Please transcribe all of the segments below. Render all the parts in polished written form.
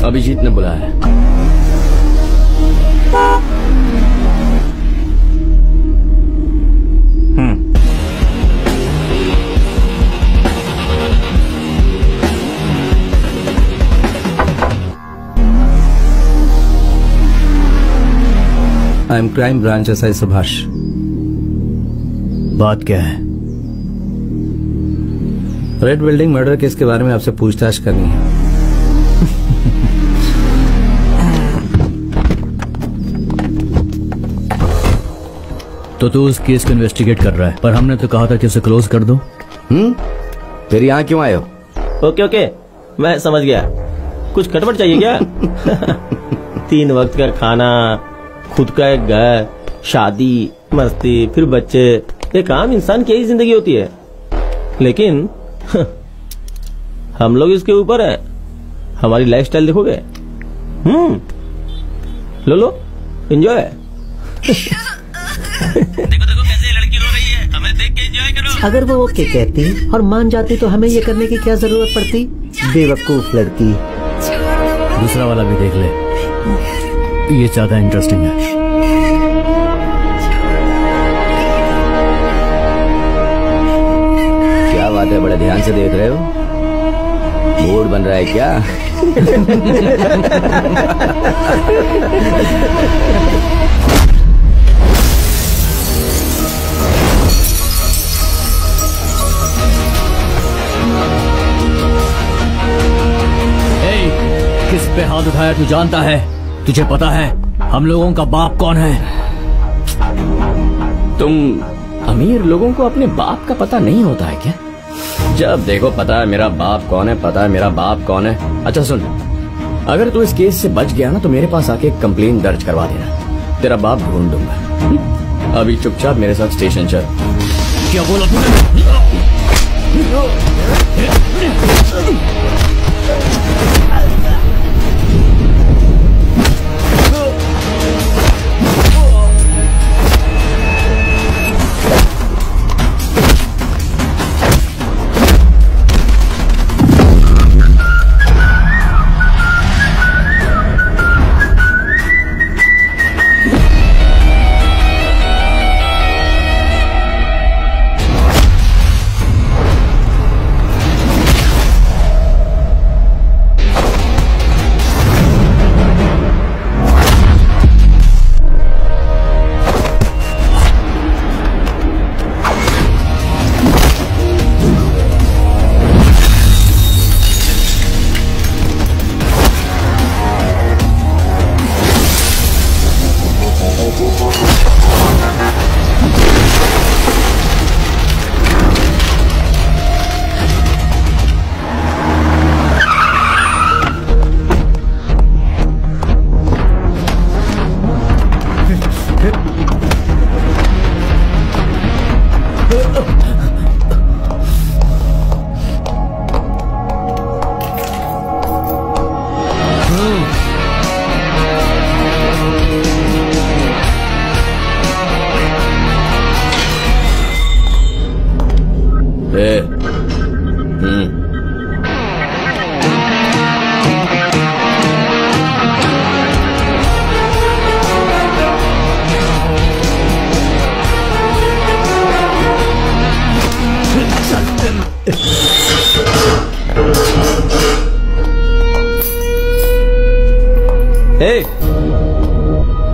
अभिजीत ने बुलाया है। I am crime branch SI Subhash. बात क्या है? रेड बिल्डिंग मर्डर केस के बारे में आपसे पूछताछ करनी है। तो तू उस केस को इन्वेस्टिगेट कर रहा है, पर हमने तो कहा था कि उसे क्लोज कर दो। फिर यहाँ क्यों आए हो? ओके, मैं समझ गया। कुछ खटपट चाहिए क्या? 3 वक्त का खाना, खुद का एक घर, शादी, मस्ती, फिर बच्चे। एक आम इंसान की यही जिंदगी होती है, लेकिन हम लोग इसके ऊपर है। हमारी लाइफस्टाइल देखोगे। लो एंजॉय। देखो कैसे लड़की रो रही है, हमें देख के एंजॉय करो। अगर वो ओके कहती और मान जाती तो हमें ये करने की क्या जरूरत पड़ती? बेवकूफ लड़की। दूसरा वाला भी देख ले, ये ज्यादा इंटरेस्टिंग है। क्या बात है, बड़े ध्यान से देख रहे हो? मूड बन रहा है क्या? किस पे हाथ उठाया तू जानता है? तुझे पता है हम लोगों का बाप कौन है? तुम अमीर लोगों को अपने बाप का पता नहीं होता है क्या? जब देखो पता है मेरा बाप कौन है, पता है मेरा बाप कौन है। अच्छा सुन, अगर तू इस केस से बच गया ना तो मेरे पास आके एक कंप्लेंट दर्ज करवा देना, तेरा बाप ढूंढ दूंगा। अभी चुपचाप मेरे साथ स्टेशन चल। क्या बोला तूने?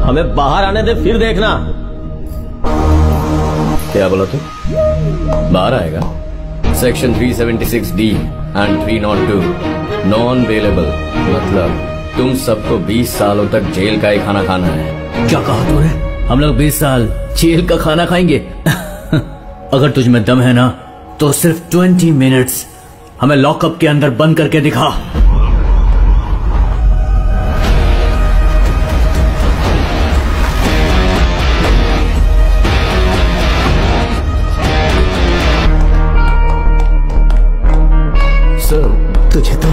हमें बाहर आने दे, फिर देखना। क्या बोला तू? बाहर आएगा? Section 376D and 302 non available. मतलब तुम सबको 20 सालों तक जेल का ही खाना खाना है। क्या कहा तूने? हम लोग 20 साल जेल का खाना खाएंगे? अगर तुझ में दम है ना तो सिर्फ 20 मिनट्स हमें लॉकअप के अंदर बंद करके दिखा। तुझे तो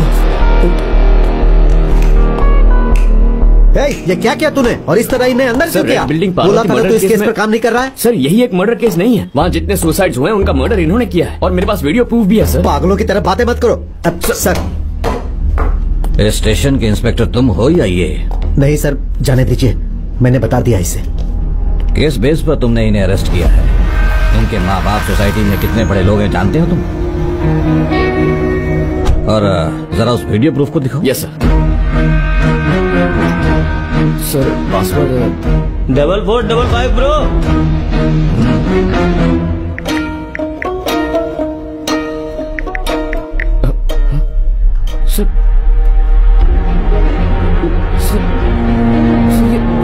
ये क्या किया तूने? और इस तरह इन्हें अंदर क्यों किया? बिल्डिंग बोला था ना तू इस केस पर काम नहीं कर रहा है। सर यही एक मर्डर केस नहीं है, वहाँ जितने सुसाइड्स हुए हैं उनका मर्डर इन्होंने किया है और मेरे पास वीडियो प्रूफ भी है। सर पागलों की तरह बातें मत करो। सर इस स्टेशन के इंस्पेक्टर तुम हो या ये? नहीं सर, जाने दीजिए, मैंने बता दिया इसे। किस बेस पर तुमने इन्हें अरेस्ट किया है? इनके माँ बाप सोसाइटी में कितने बड़े लोग हैं जानते हो तुम? और जरा उस वीडियो प्रूफ को दिखाओ। Yes sir. Sir password 4455 bro. Sir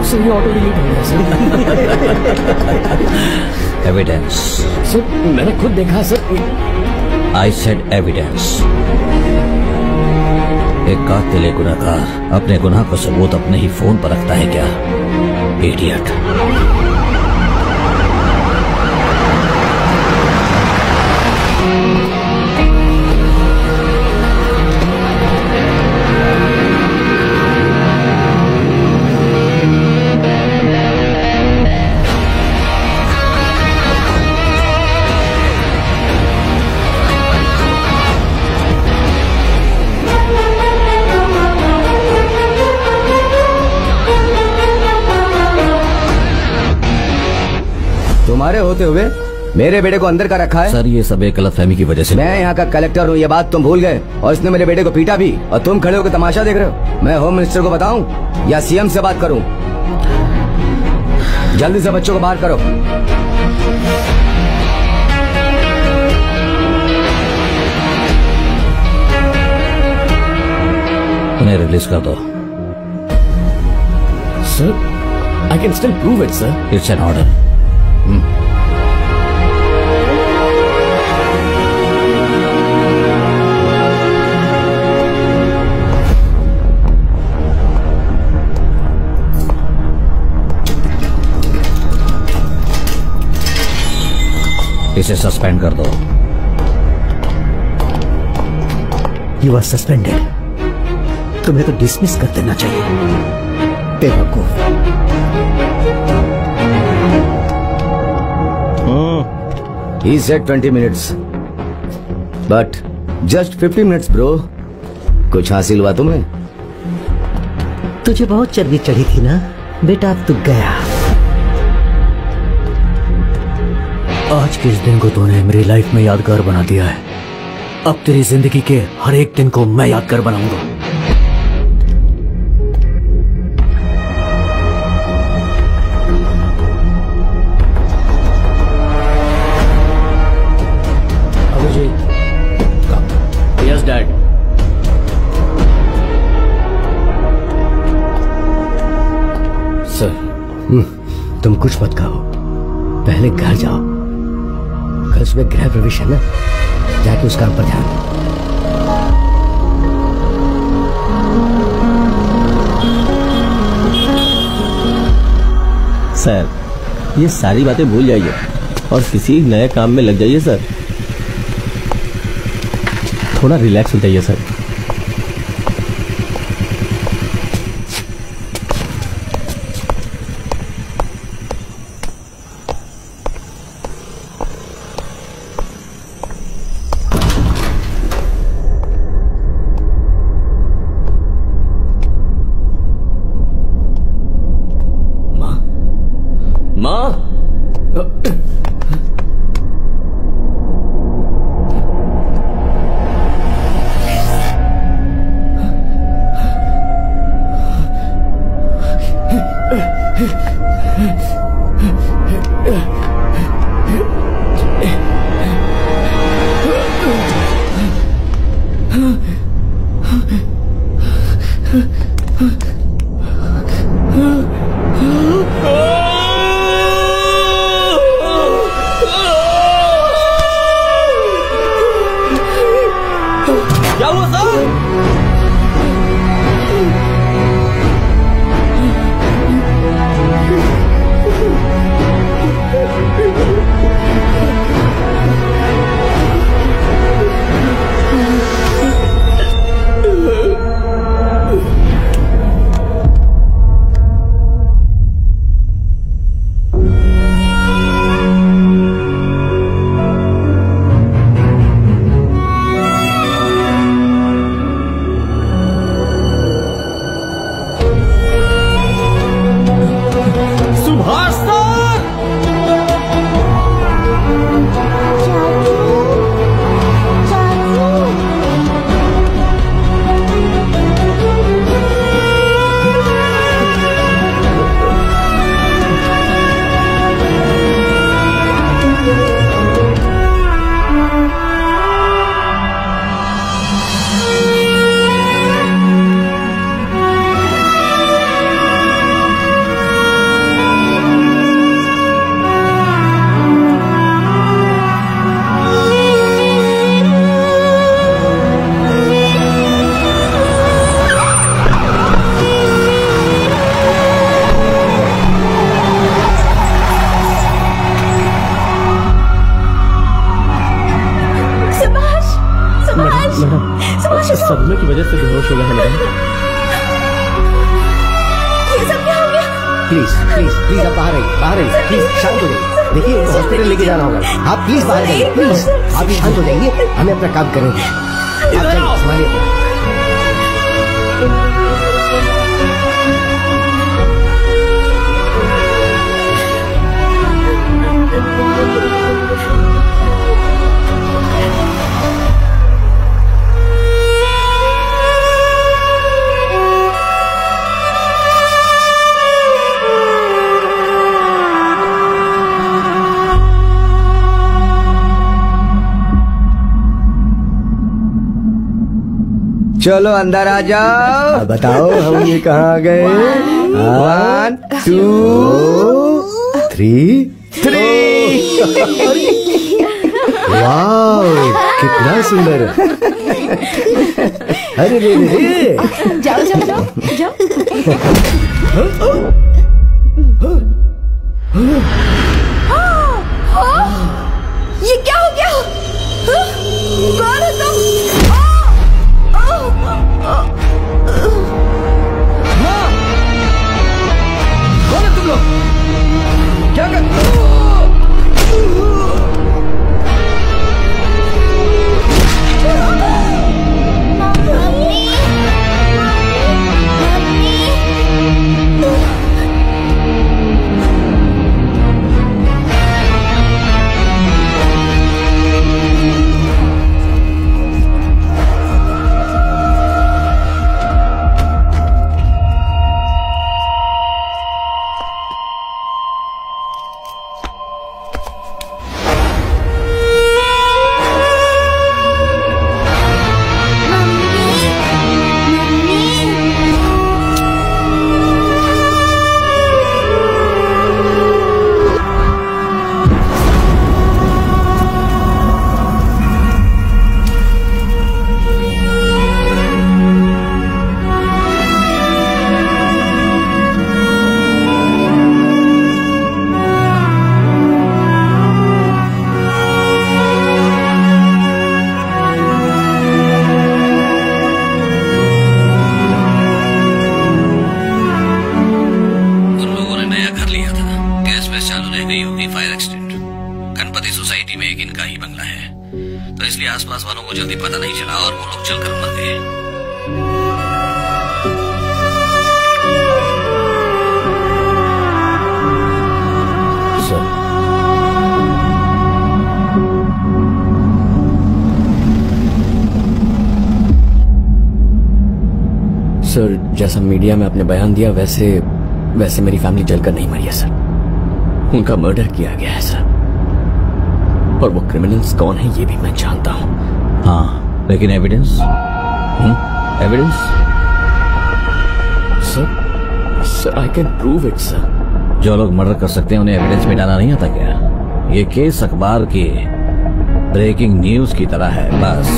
sir ये ऑटो डिलीट हो गया सर। एविडेंस। सर मैंने खुद देखा सर। I said evidence. एक कातिल गुनहगार अपने गुनाह को सबूत अपने ही फोन पर रखता है क्या? इडियट। तुम्हारे होते हुए मेरे बेटे को अंदर का रखा है। सर ये सब एक गलतफहमी की वजह से। मैं यहाँ का कलेक्टर हूँ, ये बात तुम भूल गए, और इसने मेरे बेटे को पीटा भी, और तुम खड़े होकर तमाशा देख रहे हो। मैं होम मिनिस्टर को बताऊं या सीएम से बात करूं? जल्दी से बच्चों को बाहर करो। उन्हें रिलीज कर दो। Sir I can still prove it sir. It's an order. इसे सस्पेंड कर दो। You are suspended. तुम्हें तो डिसमिस कर देना चाहिए, बेवकूफ। He said 20 minutes, but just 50 minutes, bro. कुछ हासिल हुआ तुम्हें? तुझे बहुत चर्बी चढ़ी थी ना बेटा, अब तू गया। आज के इस दिन को तूने मेरी लाइफ में यादगार बना दिया है। अब तेरी जिंदगी के हर एक दिन को मैं यादगार बनाऊंगा। Yes dad. सर तुम कुछ मत कहो, पहले घर जाओ। कल सुबह गृह प्रवेश है ना, जाके उस काम पर ध्यान दो। सर ये सारी बातें भूल जाइए और किसी नए काम में लग जाइए सर। थोड़ा रिलैक्स हो जाइए सर। प्लीज प्लीज प्लीज आप बाहर आइए, बाहर आइए, प्लीज शांत हो जाइए। देखिए हॉस्पिटल लेके जाना होगा, आप प्लीज बाहर जाइए, प्लीज आप शांत हो जाइए, हमें अपना काम करने दीजिए। आप जाइए, संभालिए। चलो अंदर आ जाओ। बताओ हम ये कहाँ गए? 1 2 3। वाह कितना सुंदर है। अरे रे रे, जाओ जाओ जाओ जाओ। ये क्या हो गया? कौन है तुम? कौन है तुम लोग? क्या कर आसपास वालों को जल्दी पता नहीं चला और वो लोग चलकर मर गए। सर जैसा मीडिया में आपने बयान दिया वैसे मेरी फैमिली जलकर नहीं मरी है सर, उनका मर्डर किया गया है सर, और वो क्रिमिनल्स कौन है ये भी मैं जानता हूँ। हाँ लेकिन evidence? Evidence? Sir I can prove it sir. जो लोग मर्डर कर सकते हैं उन्हें एविडेंस में डालना नहीं आता क्या? ये केस अखबार की ब्रेकिंग न्यूज की तरह है, बस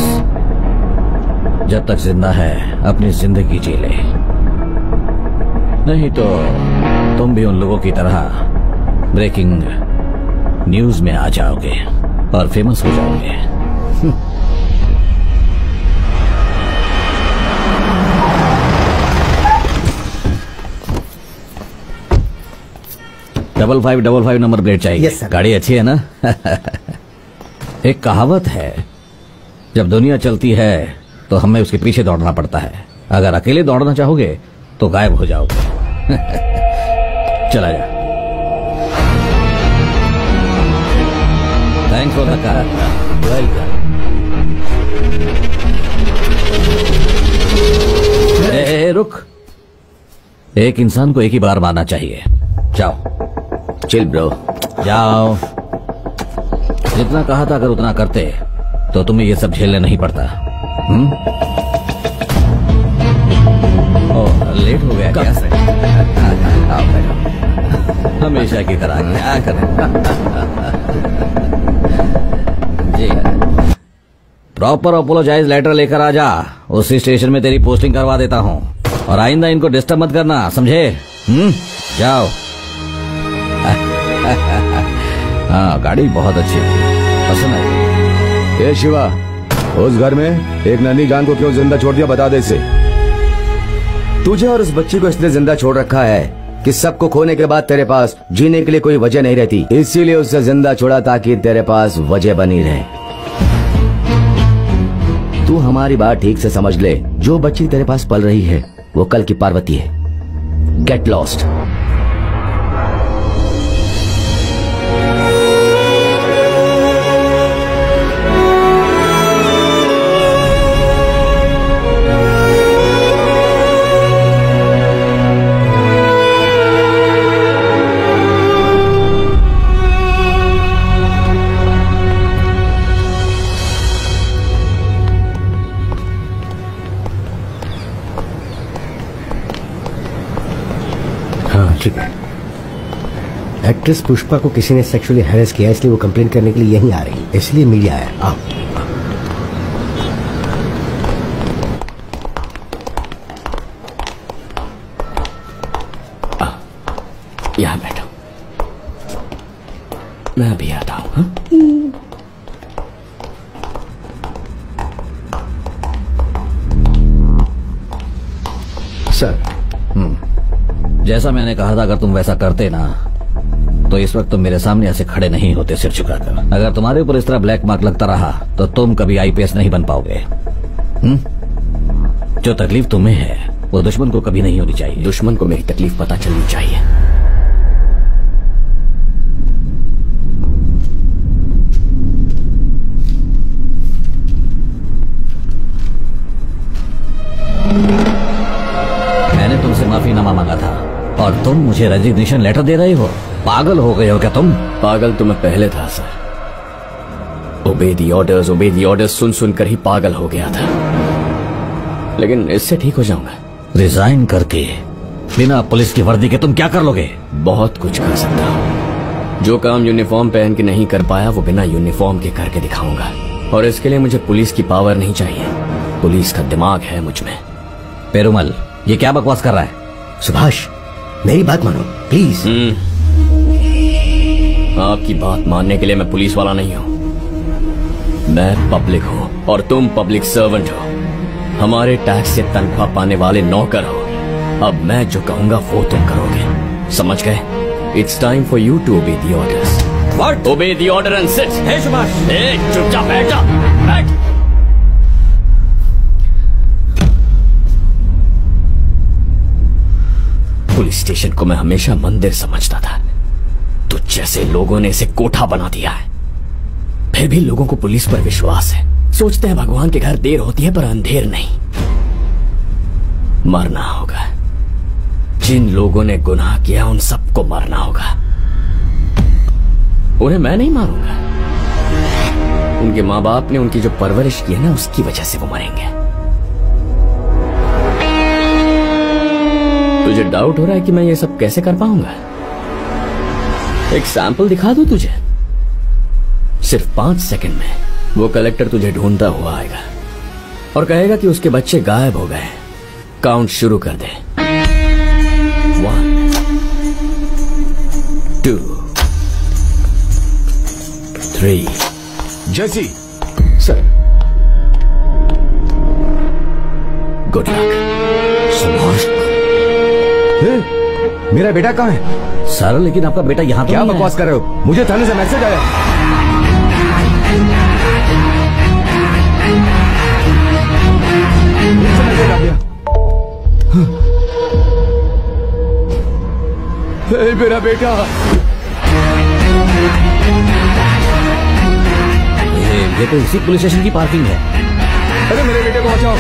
जब तक जिंदा है अपनी जिंदगी जी ले, नहीं तो तुम भी उन लोगों की तरह ब्रेकिंग न्यूज में आ जाओगे और फेमस हो जाओगे। डबल 555 नंबर प्लेट चाहिए। yes, गाड़ी अच्छी है ना? एक कहावत है, जब दुनिया चलती है तो हमें उसके पीछे दौड़ना पड़ता है, अगर अकेले दौड़ना चाहोगे तो गायब हो जाओगे। चला जा। Thanks for the car. Welcome. रुक, एक इंसान को एक ही बार मारना चाहिए। जाओ। Chill bro. जाओ। जितना कहा था अगर उतना करते तो तुम्हें ये सब झेलने नहीं पड़ता। ओह लेट हो गया क्या? आओ बैठो। हमेशा की तरह क्या करें। जी प्रॉपर अपोलोजाइज लेटर लेकर आ जा, उसी स्टेशन में तेरी पोस्टिंग करवा देता हूँ, और आइंदा इनको डिस्टर्ब मत करना, समझे? जाओ। हाँ गाड़ी बहुत अच्छी पसंद आई। ए शिवा, उस घर में एक नन्ही जान को क्यों जिंदा छोड़ दिया, बता दे इसे। तुझे और उस बच्ची को इसलिए जिंदा छोड़ रखा है कि सबको खोने के बाद तेरे पास जीने के लिए कोई वजह नहीं रहती, इसीलिए उसे जिंदा छोड़ा ताकि तेरे पास वजह बनी रहे। तू हमारी बात ठीक से समझ ले, जो बच्ची तेरे पास पल रही है वो कल की पार्वती है। Get lost. ठीक है। एक्ट्रेस पुष्पा को किसी ने सेक्सुअली हैरेस किया, इसलिए वो कंप्लेन करने के लिए यहीं आ रही है, इसलिए मीडिया आया। आओ। यहाँ बैठो, मैं अभी आता हूँ। हाँ? सर, जैसा मैंने कहा था, अगर तुम वैसा करते ना तो इस वक्त तुम मेरे सामने ऐसे खड़े नहीं होते सिर झुकाकर। अगर तुम्हारे ऊपर इस तरह ब्लैक मार्क लगता रहा तो तुम कभी आईपीएस नहीं बन पाओगे। जो तकलीफ तुम्हें है वो दुश्मन को कभी नहीं होनी चाहिए। दुश्मन को मेरी तकलीफ पता चलनी चाहिए। मैंने तुमसे माफीनामा मांगा था और तुम मुझे रेजिग्नेशन लेटर दे रहे हो। पागल हो गए हो क्या तुम? पागल तो मैं पहले था सर। ओबे दी ऑर्डर्स सुन सुनकर ही पागल हो गया था, लेकिन इससे ठीक हो जाऊंगा। रिजाइन करके बिना पुलिस की वर्दी के तुम क्या कर लोगे? बहुत कुछ कर सकता हूँ। जो काम यूनिफॉर्म पहन के नहीं कर पाया वो बिना यूनिफॉर्म के करके दिखाऊंगा, और इसके लिए मुझे पुलिस की पावर नहीं चाहिए, पुलिस का दिमाग है मुझ में। पेरुमल, ये क्या बकवास कर रहा है? सुभाष, मेरी बात मानो प्लीज। आपकी बात मानने के लिए मैं पुलिस वाला नहीं हूँ, मैं पब्लिक हूँ और तुम पब्लिक सर्वेंट हो। हमारे टैक्स से तनख्वाह पाने वाले नौकर हो। अब मैं जो कहूंगा वो तुम करोगे, समझ गए? It's time for you to obey the orders. What? Obey the order and sit. Hey Subhash, चुपचाप बैठ जा, बैठ। पुलिस स्टेशन को मैं हमेशा मंदिर समझता था, तो जैसे लोगों ने इसे कोठा बना दिया है। फिर भी लोगों को पुलिस पर विश्वास है, सोचते हैं भगवान के घर देर होती है पर अंधेर नहीं। मरना होगा, जिन लोगों ने गुनाह किया उन सबको मरना होगा। उन्हें मैं नहीं मारूंगा, उनके माँ बाप ने उनकी जो परवरिश की है ना, उसकी वजह से वो मरेंगे। तुझे डाउट हो रहा है कि मैं ये सब कैसे कर पाऊंगा? एक सैंपल दिखा दूं तुझे? सिर्फ 5 सेकंड में वो कलेक्टर तुझे ढूंढता हुआ आएगा और कहेगा कि उसके बच्चे गायब हो गए। काउंट शुरू कर दे। 1 2 3। जैसी सर, गुड लक। सुभाष, मेरा बेटा कहाँ है? सर लेकिन आपका बेटा यहाँ क्या बकवास कर रहे हो? मुझे थाने से मैसेज आया। मेरा बेटा, ये तो इसी पुलिस स्टेशन की पार्किंग है। अरे मेरे बेटे को बचाओ।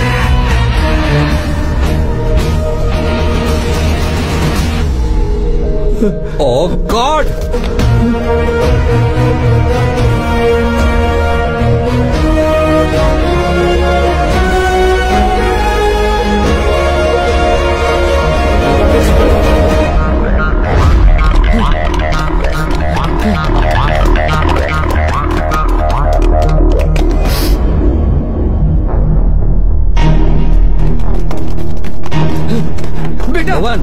ओह गॉड! बेटा, भवन,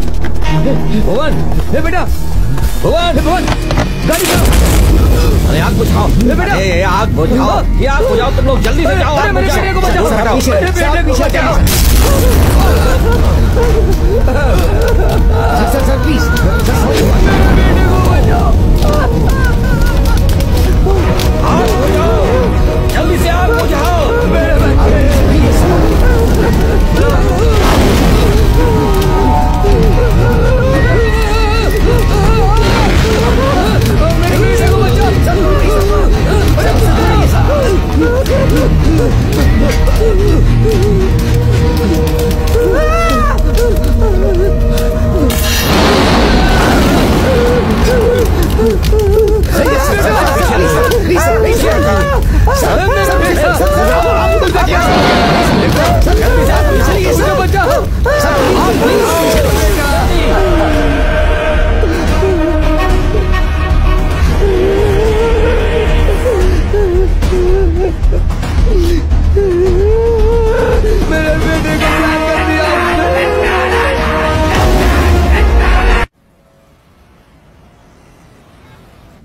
भवन, हे बेटा, भवन, भगवान, गाड़ी चलाओ। अरे आग बुझाओ। बेटा, ये आग बुझाओ, ये आग बुझाओ, तुम लोग जल्दी से जाओ। अरे मेरे बेटे को बचाओ। पीछे, मेरे बेटे को बचाओ। Sir please.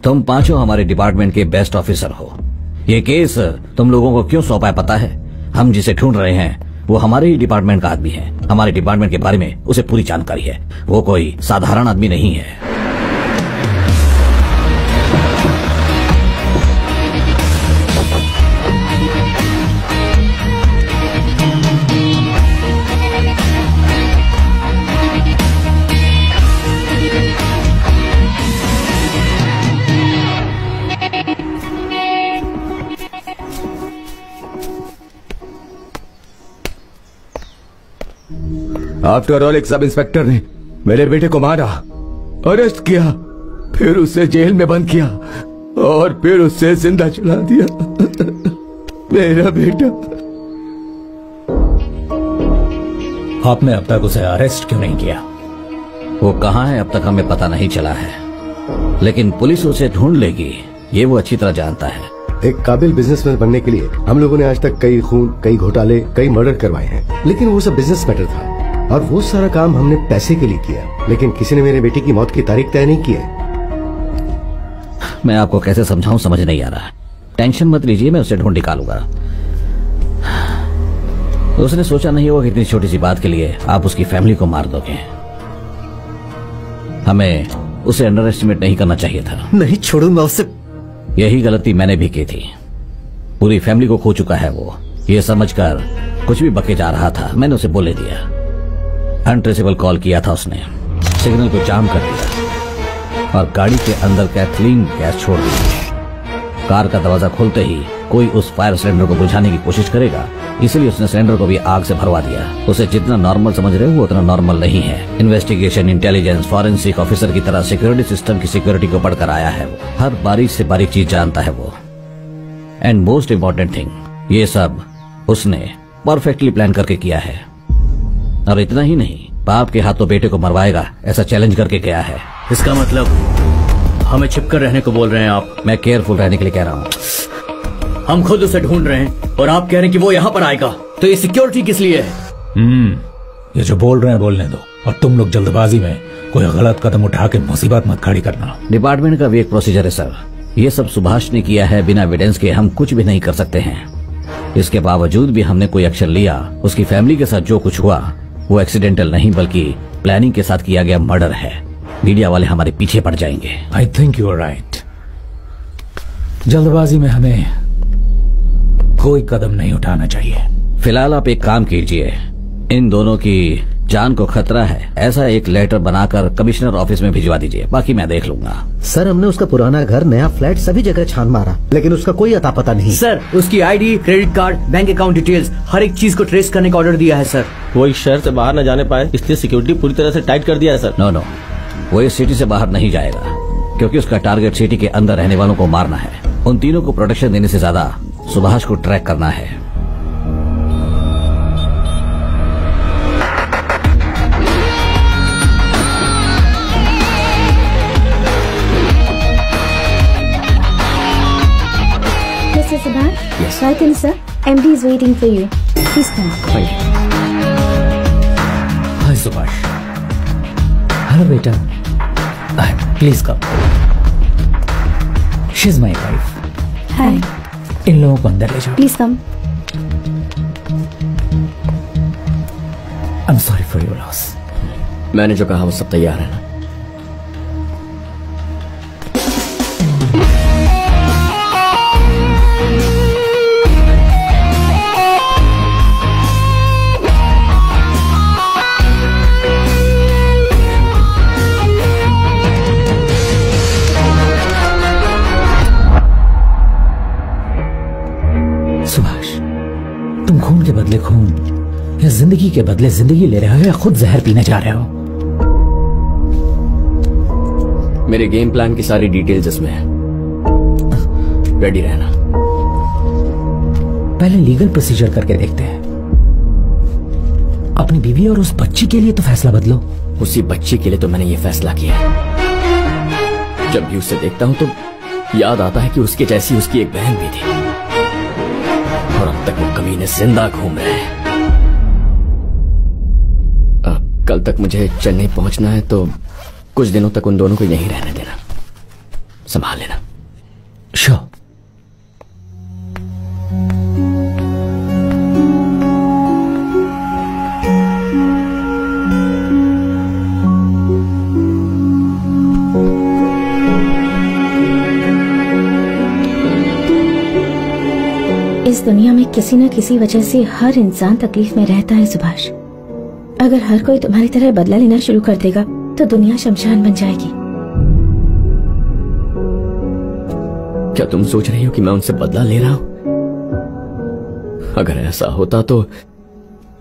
तुम पांचों हमारे डिपार्टमेंट के बेस्ट ऑफिसर हो। ये केस तुम लोगों को क्यों सौंपा है पता है? हम जिसे ढूंढ रहे हैं वो हमारे ही डिपार्टमेंट का आदमी है। हमारे डिपार्टमेंट के बारे में उसे पूरी जानकारी है। वो कोई साधारण आदमी नहीं है। आफ्टर ऑल एक सब इंस्पेक्टर ने मेरे बेटे को मारा, अरेस्ट किया, फिर उसे जेल में बंद किया और फिर उसे जिंदा जला दिया। मेरा बेटा। आपने अब तक उसे अरेस्ट क्यों नहीं किया? वो कहाँ है अब तक हमें पता नहीं चला है, लेकिन पुलिस उसे ढूंढ लेगी ये वो अच्छी तरह जानता है। एक काबिल बिजनेसमैन बनने के लिए हम लोगों ने आज तक कई खून, कई घोटाले, कई मर्डर करवाए हैं, लेकिन वो सब बिजनेस मैटर था और वो सारा काम हमने पैसे के लिए किया। लेकिन किसी ने मेरे बेटे की मौत की तारीख तय नहीं की है। मैं आपको कैसे समझाऊं समझ नहीं आ रहा। टेंशन मत लीजिए, मैं उसे ढूंढ निकालूंगा। उसने सोचा नहीं होगा कि इतनी छोटी सी बात के लिए आप उसकी फैमिली को मार दोगे। हमें उसे अंडर एस्टिमेट नहीं करना चाहिए था। नहीं छोड़ूंगा उसे। यही गलती मैंने भी की थी। पूरी फैमिली को खो चुका है वो, ये समझकर कुछ भी बके जा रहा था। मैंने उसे बोले दिया। अनट्रेसेबल कॉल किया था उसने, सिग्नल को जाम कर दिया और गाड़ी के अंदर कैथलीन गैस छोड़ दी। कार का दरवाजा खोलते ही कोई उस फायर सिलेंडर को बुझाने की कोशिश करेगा, इसलिए उसने सिलेंडर को भी आग से भरवा दिया। उसे जितना नॉर्मल समझ रहे हो वो उतना नॉर्मल नहीं है। इन्वेस्टिगेशन, इंटेलिजेंस, फॉरेंसिक ऑफिसर की तरह सिक्योरिटी सिस्टम की सिक्योरिटी को पढ़कर आया है वो। हर बारीक से बारीक चीज जानता है वो। एंड मोस्ट इम्पोर्टेंट थिंग, ये सब उसने परफेक्टली प्लान करके किया है। और इतना ही नहीं, बाप के हाथों बेटे को मरवाएगा ऐसा चैलेंज करके गया है। इसका मतलब हमें छिपकर रहने को बोल रहे हैं आप? मैं केयरफुल रहने के लिए कह रहा हूँ। हम खुद उसे ढूंढ रहे हैं और आप कह रहे हैं कि वो यहाँ पर आएगा, तो ये सिक्योरिटी किस लिए है? ये जो बोल रहे हैं बोलने दो, और तुम लोग जल्दबाजी में कोई गलत कदम उठा के मुसीबत मत खड़ी करना। डिपार्टमेंट का भी एक प्रोसीजर है सर। ये सब सुभाष ने किया है, बिना एविडेंस के हम कुछ भी नहीं कर सकते हैं। इसके बावजूद भी हमने कोई एक्शन लिया। उसकी फैमिली के साथ जो कुछ हुआ वो एक्सीडेंटल नहीं बल्कि प्लानिंग के साथ किया गया मर्डर है। मीडिया वाले हमारे पीछे पड़ जाएंगे। I think you are right. जल्दबाजी में हमें कोई कदम नहीं उठाना चाहिए। फिलहाल आप एक काम कीजिए, इन दोनों की जान को खतरा है ऐसा एक लेटर बनाकर कमिश्नर ऑफिस में भिजवा दीजिए, बाकी मैं देख लूंगा। सर हमने उसका पुराना घर, नया फ्लैट सभी जगह छान मारा, लेकिन उसका कोई अता पता नहीं। सर उसकी ID, credit card, bank account details, हर एक चीज को ट्रेस करने का ऑर्डर दिया है सर। वो इस शहर से बाहर न जाने पाए, इसलिए सिक्योरिटी पूरी तरह से टाइट कर दिया है सर। नो, वो इस सिटी से बाहर नहीं जाएगा क्योंकि उसका टारगेट सिटी के अंदर रहने वालों को मारना है। उन तीनों को प्रोटेक्शन देने से ज्यादा सुभाष को ट्रैक करना है। Mr. Subhash? Yes. Welcome, sir. MD is waiting for you. Please come. Thank you. Hi Subhash. Hello बेटा, please come. She is my wife. Hi. इन लोगों को अंदर ले जाओ। Please come. I am sorry for your loss. मैंने जो कहा वो सब तैयार है ना? सुभाष, तुम खून के बदले खून या जिंदगी के बदले जिंदगी ले रहे हो या खुद जहर पीने जा रहे हो? मेरे गेम प्लान की सारी डिटेल्स इसमें है, रेडी रहना। पहले लीगल प्रोसीजर करके देखते हैं। अपनी बीवी और उस बच्ची के लिए तो फैसला बदलो। उसी बच्ची के लिए तो मैंने ये फैसला किया है। जब भी उसे देखता हूं तो याद आता है कि उसके जैसी उसकी एक बहन भी थी और अब तक वो कमीने जिंदा घूम रहे हैं। कल तक मुझे चेन्नई पहुंचना है तो कुछ दिनों तक उन दोनों को यहीं रहने देना। संभाल लेना। श्योर। इस दुनिया में किसी न किसी वजह से हर इंसान तकलीफ में रहता है सुभाष। अगर हर कोई तुम्हारी तरह बदला लेना शुरू कर देगा तो दुनिया शमशान बन जाएगी। क्या तुम सोच रही हो कि मैं उनसे बदला ले रहा हूं? अगर ऐसा होता तो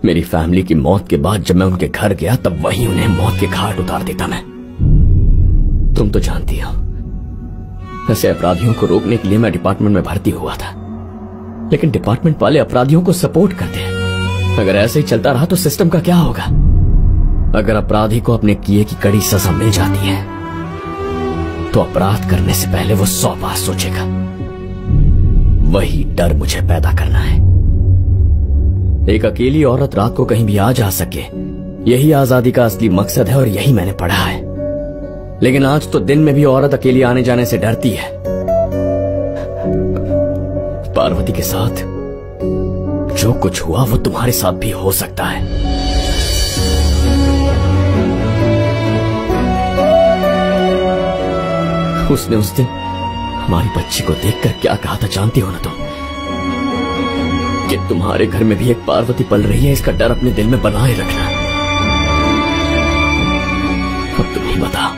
मेरी फैमिली की मौत के बाद जब मैं उनके घर गया तब वहीं उन्हें मौत के घाट उतार देता मैं। तुम तो जानती हो, ऐसे अपराधियों को रोकने के लिए मैं डिपार्टमेंट में भर्ती हुआ था, लेकिन डिपार्टमेंट वाले अपराधियों को सपोर्ट करते हैं। अगर ऐसे ही चलता रहा तो सिस्टम का क्या होगा? अगर अपराधी को अपने किए की कड़ी सजा मिल जाती है तो अपराध करने से पहले वो 100 बार सोचेगा। वही डर मुझे पैदा करना है। एक अकेली औरत रात को कहीं भी आ जा सके, यही आजादी का असली मकसद है और यही मैंने पढ़ा है। लेकिन आज तो दिन में भी औरत अकेली आने जाने से डरती है। पार्वती के साथ जो कुछ हुआ वो तुम्हारे साथ भी हो सकता है। उसने उस दिन हमारी बच्ची को देखकर क्या कहा था जानती हो ना तुम? कि तुम्हारे घर में भी एक पार्वती पल रही है, इसका डर अपने दिल में बनाए रखना। अब तुम ही बताओ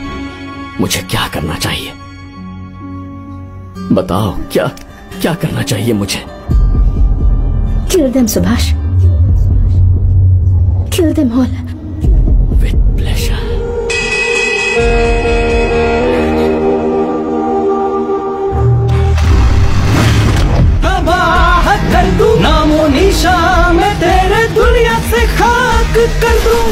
मुझे क्या करना चाहिए? बताओ क्या क्या करना चाहिए मुझे? Kill them, Subhash. Kill them all. With pleasure. तबाह कर दूं, नामो निशा मैं तेरे दुनिया से खाक कर दूं।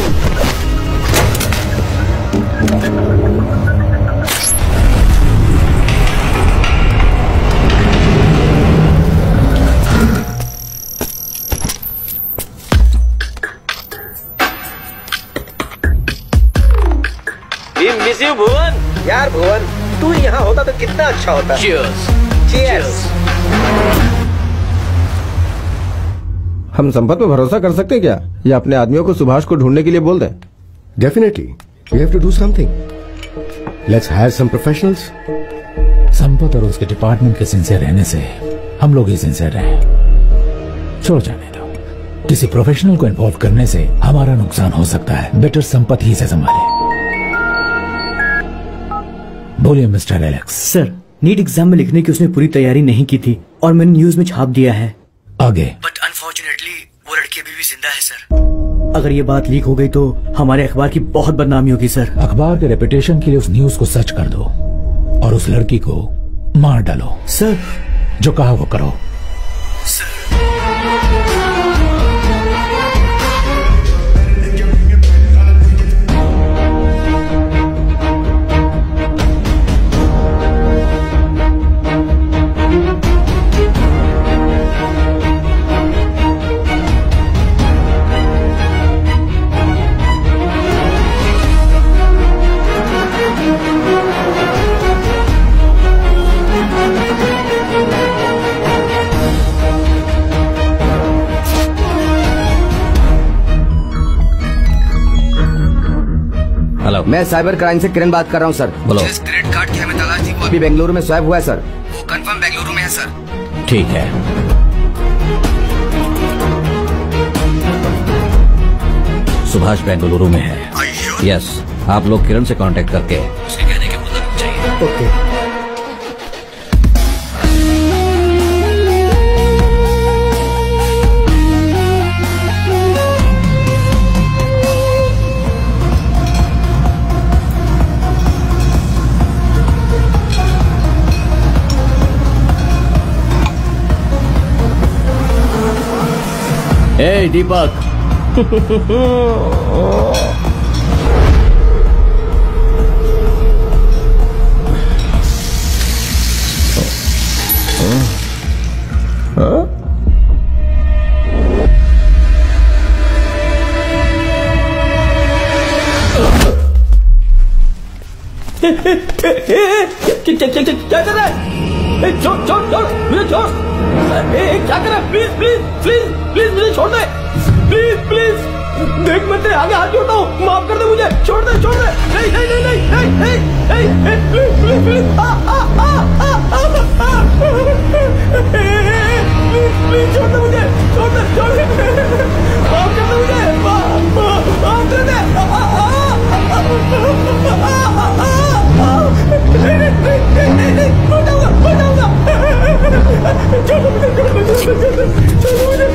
मिस यू भुवन। यार भुवन, तू यहाँ होता तो कितना अच्छा होता। Cheers. Cheers. हम संपत पे भरोसा कर सकते हैं क्या, या अपने आदमियों को सुभाष को ढूंढने के लिए बोल दें? Definitely. We have to do something. Let's hire some professionals. Sampat और उसके डिपार्टमेंट के सिंसियर रहने से हम लोग ही सिंसियर रहे। छोड़ जाने दो। किसी प्रोफेशनल को इन्वॉल्व करने से हमारा नुकसान हो सकता है। बेटर संपत ही से संभाले। बोलिए mister Alex. Sir, NEET exam में लिखने की उसने पूरी तैयारी नहीं की थी और मैंने न्यूज में छाप दिया है। आगे? बट अनफॉर्चुनेटली वो लड़की अभी भी जिंदा है सर। अगर ये बात लीक हो गई तो हमारे अखबार की बहुत बदनामी होगी सर। अखबार के रेपुटेशन के लिए उस न्यूज को सर्च कर दो और उस लड़की को मार डालो। सर, जो कहा वो करो। हेलो, मैं साइबर क्राइम से किरण बात कर रहा हूँ सर। बोलो। जिस क्रेडिट कार्ड की हमें तलाश थी वो अभी बेंगलुरु में स्वैप हुआ है सर। वो कंफर्म बेंगलुरु में है सर। ठीक है। सुभाष बेंगलुरु में है। यस, आप लोग किरण से कांटेक्ट करके उसके कहने के मुताबिक चाहिए। ओके। ए दीपक, क्या कर रहा है? छोड़ छोड़ छोड़ मुझे छोड़। क्या कर रहा है? प्लीज प्लीज प्लीज प्लीज मुझे छोड़ दे। प्लीज प्लीज देख मैं तेरे आगे हाथ जोड़ता हूँ, माफ कर दे मुझे। छोड़ दे छोड़ दे। नहीं नहीं नहीं नहीं नहीं नहीं नहीं please please please please please छोड़ दे मुझे। छोड़ दे छोड़ दे। माफ कर दे मुझे। माफ कर दे। नहीं नहीं नहीं नहीं नहीं बताऊंगा बताऊंगा। छोड़ मुझे छोड़ मुझे छोड़ मुझे।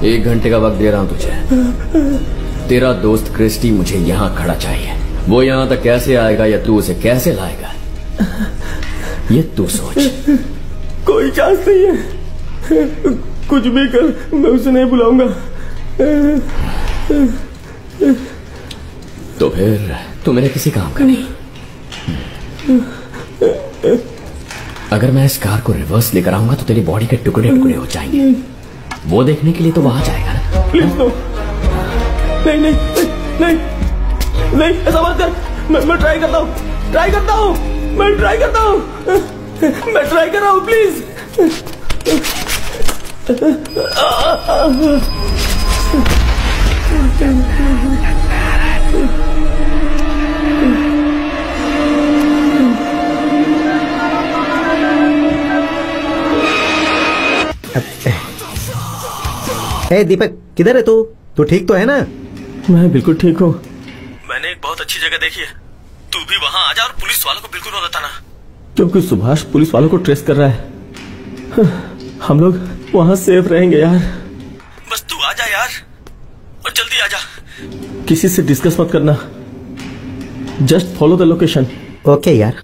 1 घंटे का वक्त दे रहा हूं तुझे। तेरा दोस्त क्रिस्टी मुझे यहाँ खड़ा चाहिए। वो यहाँ तक कैसे आएगा या तू उसे कैसे लाएगा, ये तू सोच। कोई चांस नहीं है, कुछ भी कर मैं उसे नहीं बुलाऊंगा। तो फिर तू मेरे किसी काम का नहीं। अगर मैं इस कार को रिवर्स लेकर आऊंगा तो तेरी बॉडी के टुकड़े टुकड़े हो जाएंगे। वो देखने के लिए तो वहां जाएगा ना। Please no. नहीं नहीं नहीं नहीं ऐसा मत कर। मैं ट्राई करता हूँ मैं ट्राई कर रहा हूँ प्लीज। दीपक किधर है तू? तू ठीक तो है ना? मैं बिल्कुल ठीक हूँ। मैंने एक बहुत अच्छी जगह देखी है, तू भी वहाँ आ जा और पुलिस वालों को बिल्कुल मत बताना, क्योंकि सुभाष पुलिस वालों को ट्रेस कर रहा है। हम लोग वहाँ सेफ रहेंगे यार। बस तू आ जा यार, और जल्दी आ जा। किसी से डिस्कस मत करना, just follow the location. Okay यार।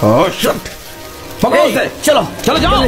ओह शिट, पकड़ो उसे। चलो चलो जाओ।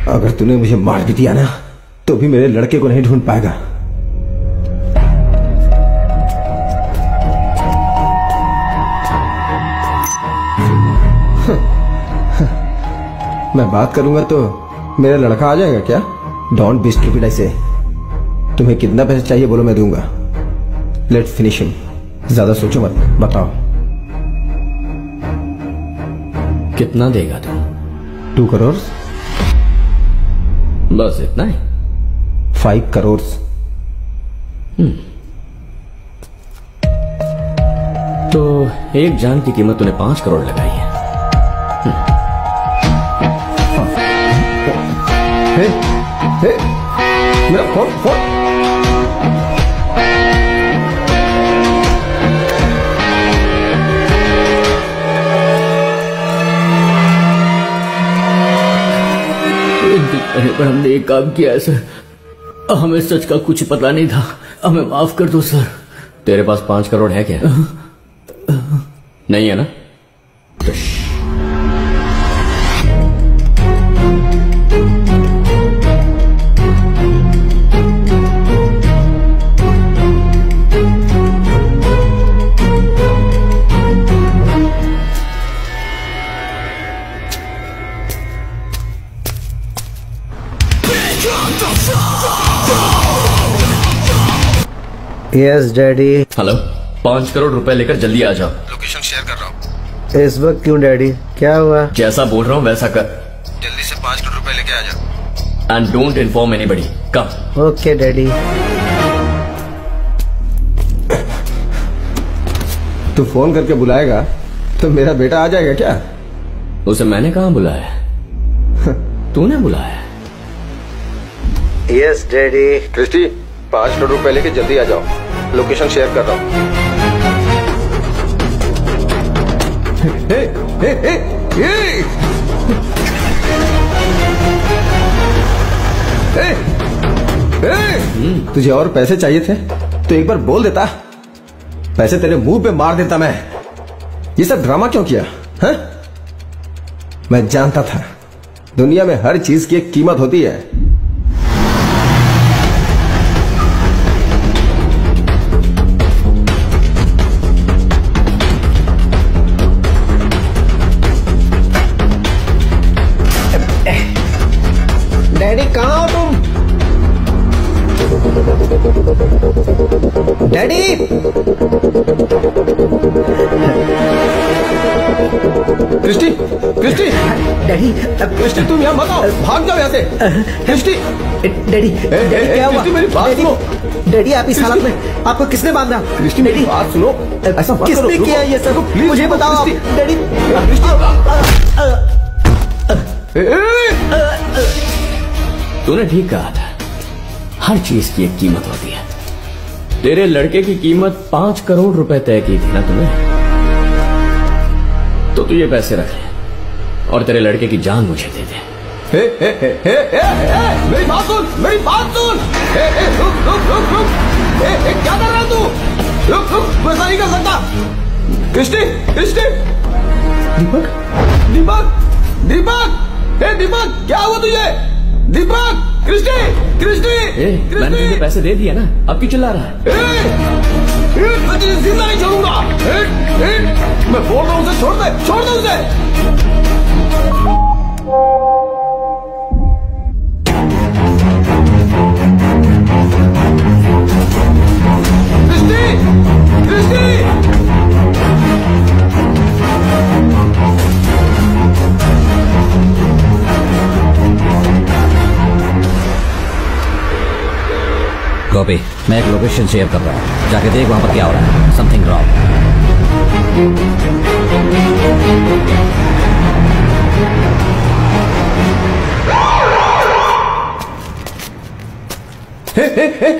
अगर तूने मुझे मार भी दिया ना तो भी मेरे लड़के को नहीं ढूंढ पाएगा। मैं बात करूंगा तो मेरा लड़का आ जाएगा क्या? डोंट बी स्टूपिड ऐसे। तुम्हें कितना पैसा चाहिए बोलो, मैं दूंगा। Let's finish him. ज्यादा सोचो मत, बताओ। कितना देगा तुम? 2 करोड़। बस इतना ही? 5 करोड़। तो एक जान की कीमत तूने 5 करोड़ लगाई है। हे, मेरा फोन। पर हमने एक काम किया है सर, हमें सच का कुछ पता नहीं था, हमें माफ कर दो सर। तेरे पास 5 करोड़ है क्या? नहीं है ना? Yes daddy. हेलो, 5 करोड़ रुपए लेकर जल्दी आ जाओ। लोकेशन शेयर कर रहा हूँ। इस वक्त क्यों डैडी, क्या हुआ? जैसा बोल रहा हूँ वैसा कर। जल्दी से 5 करोड़ रुपए लेके आ जा। And don't inform anybody. Come. Okay daddy. तू फोन करके बुलाएगा तो मेरा बेटा आ जाएगा क्या? उसे मैंने कहाँ बुलाया? तूने बुलाया। Yes daddy. क्रिस्टी, 5 करोड़ रुपए लेके जल्दी आ जाओ। लोकेशन शेयर कर रहा हूँ। तुझे और पैसे चाहिए थे तो एक बार बोल देता, पैसे तेरे मुंह पे मार देता मैं। ये सब ड्रामा क्यों किया है? मैं जानता था दुनिया में हर चीज की एक कीमत होती है। डैडी कहाँ हो तुम? Daddy, Christy, Christy, daddy, Christy तुम यहाँ मत आओ, भाग जाओ यहाँ से। क्रिस्टी, डैडी, क्या हुआ? क्रिस्टी मेरी बात सुनो। डैडी आप इस हालत में, आपको किसने बांधा? क्रिस्टी मेरी बात सुनो, ऐसा मत करो। किसने किया ये सब? मुझे बताओ आप। डैडी, तूने ठीक कहा था, हर चीज की एक कीमत होती है। तेरे लड़के की कीमत 5 करोड़ रुपए तय की थी ना तूने, तो तू ये पैसे रख ले और तेरे लड़के की जान मुझे दे दे। मेरी बात सुन, मेरी बात सुन। क्या कर रहा तू? रुक, वैसा नहीं कर सकता। क्रिस्टी, क्रिस्टी, दीपक, दीपक, दीपक, दीपक, क्या हुआ तुझे? दीपक, क्रिस्टी, क्रिस्टी, मैंने तुझे पैसे दे दिए ना, अब क्यों चिल्ला रहा है? मैं तुझे जिंदा नहीं छोड़ूंगा। मैं बोल रहा हूँ उसे छोड़ दे, छोड़ दे उसे। क्रिस्टी, क्रिस्टी, मैं एक लोकेशन शेयर कर रहा हूँ, जाके देख वहां पर क्या हो रहा है। Something wrong.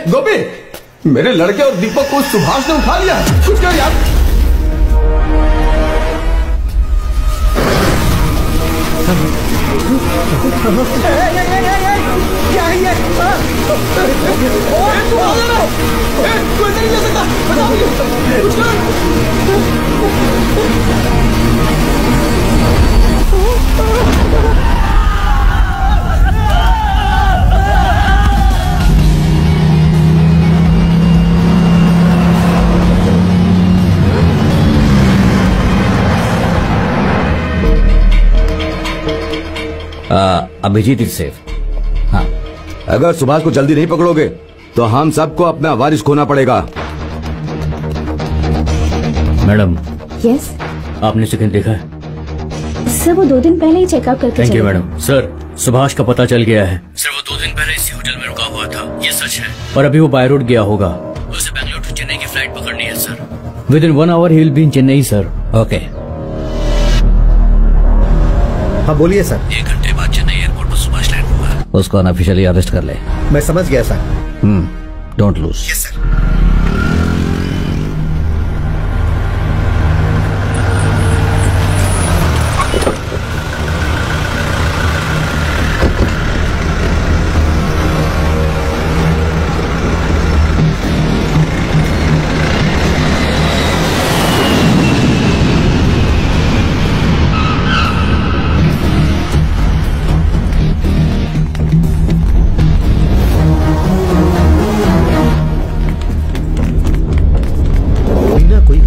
गोपी, मेरे लड़के और दीपक को सुभाष ने उठा लिया। कुछ कर यार। क्या है ये? तू ऐसे नहीं ले सकता। बता मुझे, कुछ अभिजीत इज सेफ। हाँ, अगर सुभाष को जल्दी नहीं पकड़ोगे तो हम सबको अपना वारिस खोना पड़ेगा। मैडम। यस आपने चिकन देखा है? सर वो 2 दिन पहले ही चेकआउट करके थैंक यू चले गए। मैडम। सर सुभाष का पता चल गया है। सर वो 2 दिन पहले इसी होटल में रुका हुआ था, ये सच है। और अभी वो बाय रोड गया होगा। उसे बेंगलुरु टू चेन्नई की फ्लाइट पकड़नी है sir. Within 1 hour he will be in Chennai sir. Okay. हाँ बोलिए सर। 1 घंटे बाद चेन्नई एयरपोर्ट पर सुभाष लैंड हुआ। उसको अनऑफिशियली अरेस्ट कर ले। मैं समझ गया sir. Don't lose. Yes sir.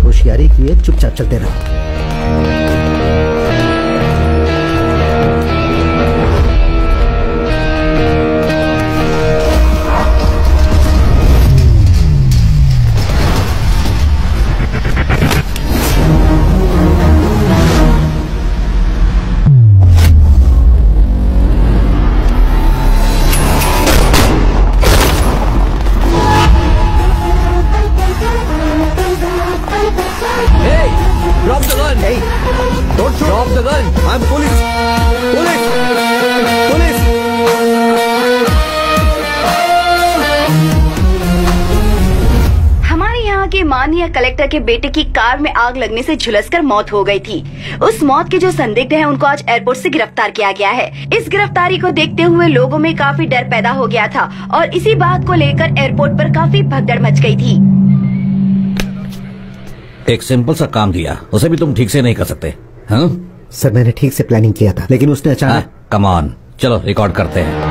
होशियारी किए चुपचाप चलते रहो। कलेक्टर के बेटे की कार में आग लगने से झुलसकर मौत हो गई थी। उस मौत के जो संदिग्ध हैं, उनको आज एयरपोर्ट से गिरफ्तार किया गया है। इस गिरफ्तारी को देखते हुए लोगों में काफी डर पैदा हो गया था और इसी बात को लेकर एयरपोर्ट पर काफी भगदड़ मच गई थी। एक सिंपल सा काम दिया, उसे भी तुम ठीक से नहीं कर सकते? हाँ सर, मैंने ठीक से प्लानिंग किया था, लेकिन उसने अचानक। कम ऑन, चलो रिकॉर्ड करते हैं।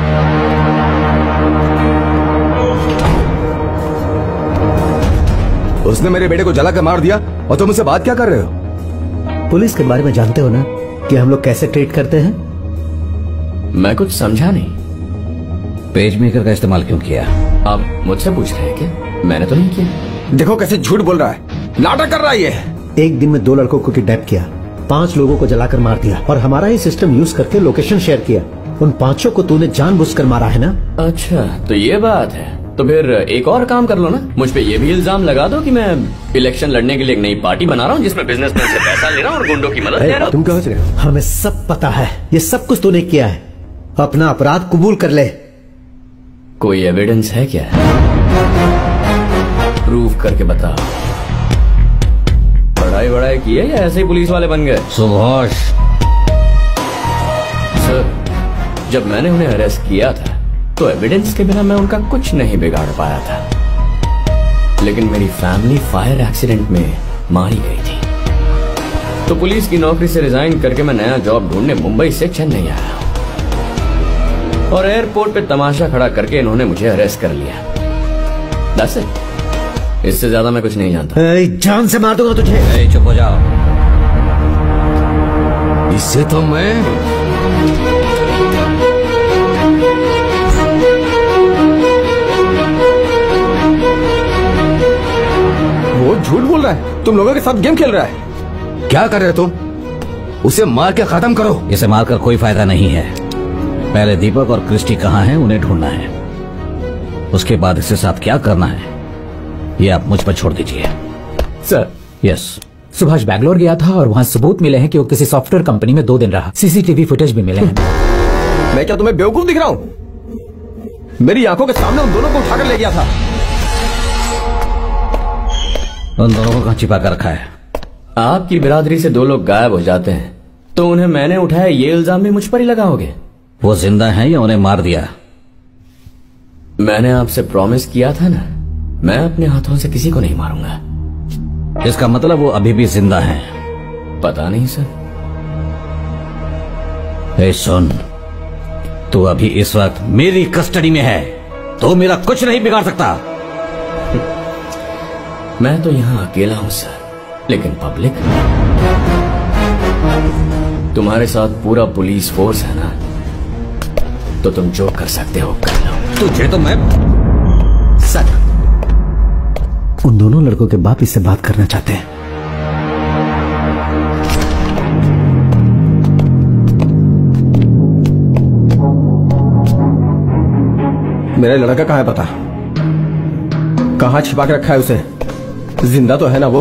उसने मेरे बेटे को जला कर मार दिया और तुम उससे बात क्या कर रहे हो? पुलिस के बारे में जानते हो ना कि हम लोग कैसे ट्रीट करते हैं? मैं कुछ समझा नहीं। पेज मेकर का इस्तेमाल क्यों किया? आप मुझसे पूछ रहे हैं क्या? मैंने तो नहीं किया। देखो कैसे झूठ बोल रहा है, नाटक कर रहा है ये। एक दिन में 2 लड़कों को किडनैप किया, 5 लोगों को जलाकर मार दिया और हमारा ही सिस्टम यूज करके लोकेशन शेयर किया। उन 5 को तूने जानबूझकर मारा है ना? अच्छा, तो ये बात है। तो फिर एक और काम कर लो ना, मुझ पे ये भी इल्जाम लगा दो कि मैं इलेक्शन लड़ने के लिए एक नई पार्टी बना रहा हूँ जिसमें बिजनेसमैन से पैसा ले रहा हूँ और गुंडों की मदद ले रहा हूँ। तुम कहाँ से? हमें सब पता है, ये सब कुछ तूने किया है। अपना अपराध कबूल कर ले। कोई एविडेंस है क्या? प्रूव करके बता। पढ़ाई वढ़ाई की है या ऐसे ही पुलिस वाले बन गए? सुभाष सर, जब मैंने उन्हें अरेस्ट किया था तो एविडेंस के बिना मैं उनका कुछ नहीं बिगाड़ पाया था, लेकिन मेरी फैमिली फायर एक्सीडेंट में मारी गई थी। तो पुलिस की नौकरी से रिजाइन करके मैं नया जॉब ढूंढने मुंबई से चेन्नई आया हूं और एयरपोर्ट पे तमाशा खड़ा करके इन्होंने मुझे अरेस्ट कर लिया। That's it। इससे ज्यादा मैं कुछ नहीं जानता। जान से मार दूंगा तुझे। चुप हो जाओ। इससे तो मैं वो झूठ बोल रहा है, तुम लोगों के साथ गेम खेल रहा है। क्या कर रहे हो तुम? उसे मार के खत्म करो। इसे मारकर कोई फायदा नहीं है। पहले दीपक और क्रिस्टी कहाँ हैं, उन्हें ढूंढना है। उसके बाद इसके साथ क्या करना है ये आप मुझ पर छोड़ दीजिए। सर। यस। सुभाष बैंगलोर गया था और वहाँ सबूत मिले हैं कि वो किसी सॉफ्टवेयर कंपनी में 2 दिन रहा। सीसीटीवी फुटेज भी मिले हैं। मैं क्या तुम्हें बेवकूफ दिख रहा हूँ? मेरी आंखों के सामने उन दोनों को उठाकर ले गया था। उन दोनों को कहाँ छिपा कर रखा है? आपकी बिरादरी से 2 लोग गायब हो जाते हैं तो उन्हें मैंने उठाया, ये इल्जाम भी मुझ पर ही लगाओगे? वो जिंदा हैं या उन्हें मार दिया? मैंने आपसे प्रॉमिस किया था ना, मैं अपने हाथों से किसी को नहीं मारूंगा। इसका मतलब वो अभी भी जिंदा हैं? पता नहीं सर। ए सुन, तू अभी इस वक्त मेरी कस्टडी में है, तो मेरा कुछ नहीं बिगाड़ सकता। मैं तो यहां अकेला हूं सर, लेकिन पब्लिक, तुम्हारे साथ पूरा पुलिस फोर्स है ना, तो तुम जो कर सकते हो कर लो। तुझे तो मैं सर, उन दोनों लड़कों के बाप इससे बात करना चाहते हैं। मेरा लड़का कहाँ है पता? कहाँ छिपा के रखा है उसे? जिंदा तो है ना वो?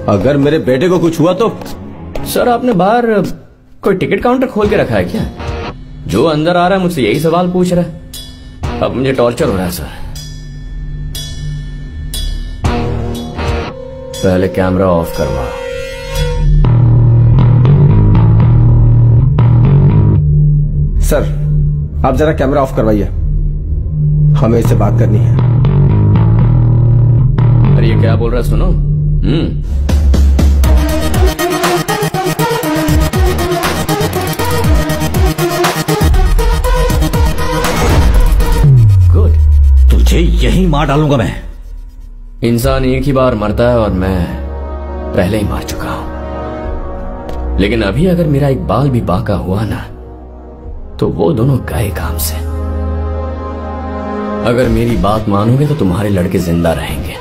अगर मेरे बेटे को कुछ हुआ तो? सर आपने बाहर कोई टिकट काउंटर खोल के रखा है क्या? जो अंदर आ रहा है मुझसे यही सवाल पूछ रहा है। अब मुझे टॉर्चर हो रहा है सर। पहले कैमरा ऑफ करवा। सर आप जरा कैमरा ऑफ करवाइए, हमें इससे बात करनी है। अरे ये क्या बोल रहा है सुनो। गुड, तुझे यही मार डालूंगा मैं। इंसान एक ही बार मरता है और मैं पहले ही मार चुका हूं। लेकिन अभी अगर मेरा एक बाल भी बाका हुआ ना, तो वो दोनों गए काम से। अगर मेरी बात मानोगे तो तुम्हारे लड़के जिंदा रहेंगे।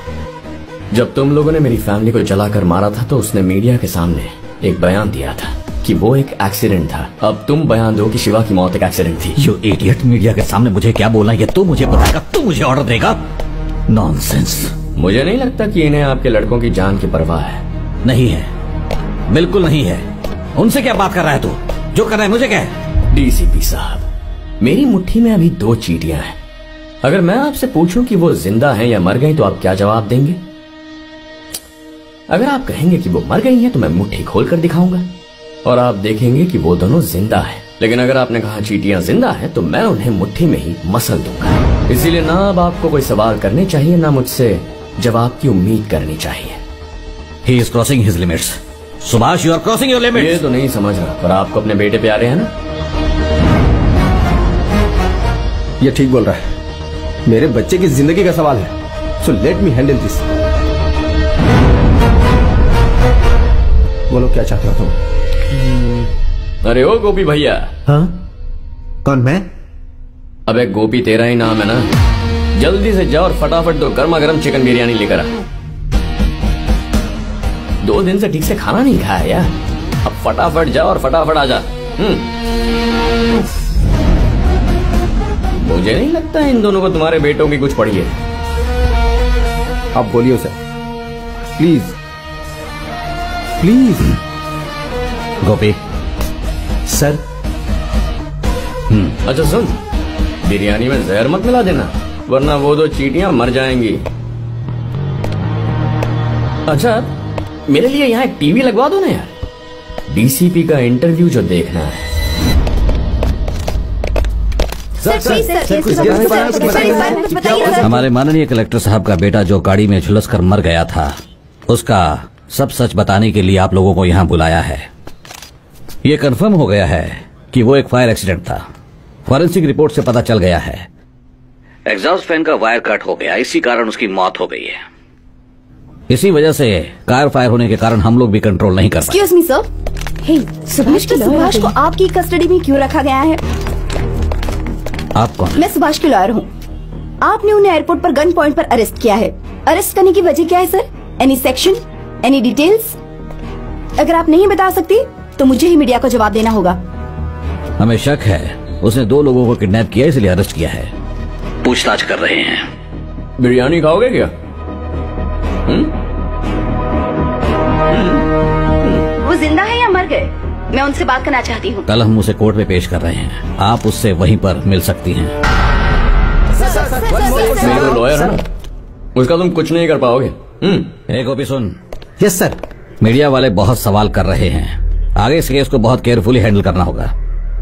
जब तुम लोगों ने मेरी फैमिली को जलाकर मारा था तो उसने मीडिया के सामने एक बयान दिया था कि वो एक एक्सीडेंट था। अब तुम बयान दो कि शिवा की मौत एक एक्सीडेंट थी। यू इडियट, मीडिया के सामने मुझे क्या बोलना है ये तू मुझे बताएगा? तू मुझे ऑर्डर देगा? नॉनसेंस। मुझे नहीं लगता कि इन्हें आपके लड़कों की जान की परवाह है। नहीं है, बिल्कुल नहीं है। उनसे क्या बात कर रहा है तू? जो कर रहा है मुझे क्या है? डीसीपी साहब, मेरी मुट्ठी में अभी 2 चींटियां हैं। अगर मैं आपसे पूछूं कि वो जिंदा हैं या मर गई तो आप क्या जवाब देंगे? अगर आप कहेंगे कि वो मर गई हैं तो मैं मुट्ठी खोलकर दिखाऊंगा और आप देखेंगे कि वो दोनों जिंदा हैं। लेकिन अगर आपने कहा चींटियां जिंदा हैं तो मैं उन्हें मुट्ठी में ही मसल दूंगा। इसीलिए ना अब आपको कोई सवाल करने चाहिए, ना मुझसे जवाब की उम्मीद करनी चाहिए। He is crossing his limits. Subhash, you are crossing your limits. ये तो नहीं समझ रहा, पर आपको अपने बेटे पे आ रहे हैं ना? ये ठीक बोल रहा है, मेरे बच्चे की जिंदगी का सवाल है। So let me handle this. बोलो क्या चाहते हो तुम? अरे ओ गोपी भैया। हाँ, कौन मैं? अबे गोपी तेरा ही नाम है ना? जल्दी से जाओ और फटाफट 2 गर्मा गर्म चिकन बिरयानी लेकर आ। 2 दिन से ठीक से खाना नहीं खाया यार। अब फटाफट जाओ और फटाफट आ जा। मुझे नहीं लगता इन दोनों को तुम्हारे बेटों की कुछ पड़ी है। आप बोलिए उसे प्लीज प्लीज। गोपी। सर। अच्छा सुन, बिरयानी में जहर मत मिला देना, वरना वो 2 चींटियां मर जाएंगी। अच्छा मेरे लिए यहाँ एक टीवी लगवा दो ना यार, डीसीपी का इंटरव्यू जो देखना है। हमारे माननीय कलेक्टर साहब का बेटा जो गाड़ी में झुलस कर मर गया था, उसका सब सच बताने के लिए आप लोगों को यहाँ बुलाया है। ये कंफर्म हो गया है कि वो एक फायर एक्सीडेंट था। फॉरेंसिक रिपोर्ट से पता चल गया है एग्जॉस्ट फैन का वायर कट हो गया, इसी कारण उसकी मौत हो गई है। इसी वजह से कार फायर होने के कारण हम लोग भी कंट्रोल नहीं कर पाए। एक्सक्यूज मी सर, हे सुभाष को आपकी कस्टडी में क्यों रखा गया है? आप कौन? मैं सुभाष की लॉयर हूँ। आपने उन्हें एयरपोर्ट पर गन पॉइंट पर अरेस्ट किया है। अरेस्ट करने की वजह क्या है sir? Any section, any details? अगर आप नहीं बता सकती तो मुझे ही मीडिया को जवाब देना होगा। हमें शक है उसने 2 लोगों को किडनैप किया, इसलिए अरेस्ट किया है। पूछताछ कर रहे हैं। बिरयानी खाओगे क्या? वो जिंदा है या मर गए? मैं उनसे बात करना चाहती हूँ। कल हम उसे कोर्ट में पेश कर रहे हैं, आप उससे वहीं पर मिल सकती हैं। मेरी वो लॉयर है ना, उसका तुम कुछ नहीं कर पाओगे। एक गोपी सुन। Yes sir. मीडिया वाले बहुत सवाल कर रहे हैं, आगे इस केस को बहुत केयरफुली हैंडल करना होगा।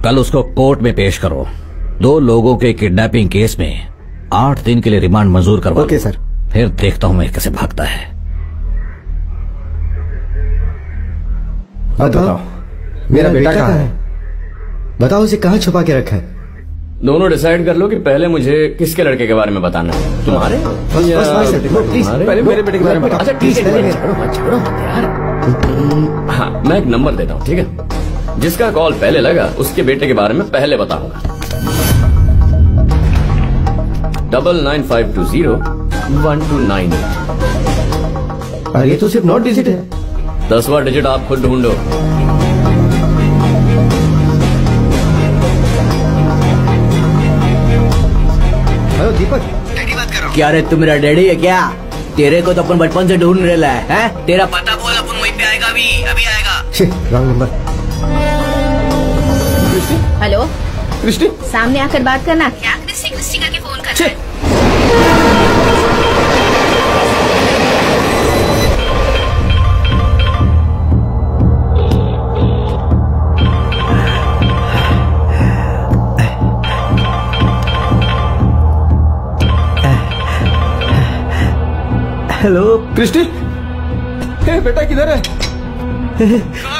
कल उसको कोर्ट में पेश करो। 2 लोगों के किडनैपिंग केस में 8 दिन के लिए रिमांड मंजूर करवा। Okay sir. फिर देखता हूं मैं कैसे भागता है। बताओ मेरा बेटा कहाँ है? बताओ उसे कहाँ छुपा के रखा है? दोनों डिसाइड कर लो कि पहले मुझे किसके लड़के के बारे में बताना है, तुम्हारे या पहले मेरे बेटे के बारे में। अच्छा ठीक है, छोड़ो मत यार। हाँ, मैं एक नंबर देता हूँ, ठीक है? जिसका कॉल पहले लगा उसके बेटे के बारे में पहले बताऊंगा। 99520129। अरे ये तो सिर्फ 9 डिजिट है। 10वां डिजिट आप खुद ढूंढो। हेलो दीपक। क्या रे, तू मेरा डैडी है क्या? तेरे को तो अपन बचपन से ढूंढ रहा है? तेरा पता बोल, अपन वहीं पे आएगा। अभी आएगा। Wrong number. हेलो क्रिस्टी, सामने आकर बात करना। क्या क्रिस्टी करके फोन कर रहा है? Hello Christie. हे बेटा किधर है?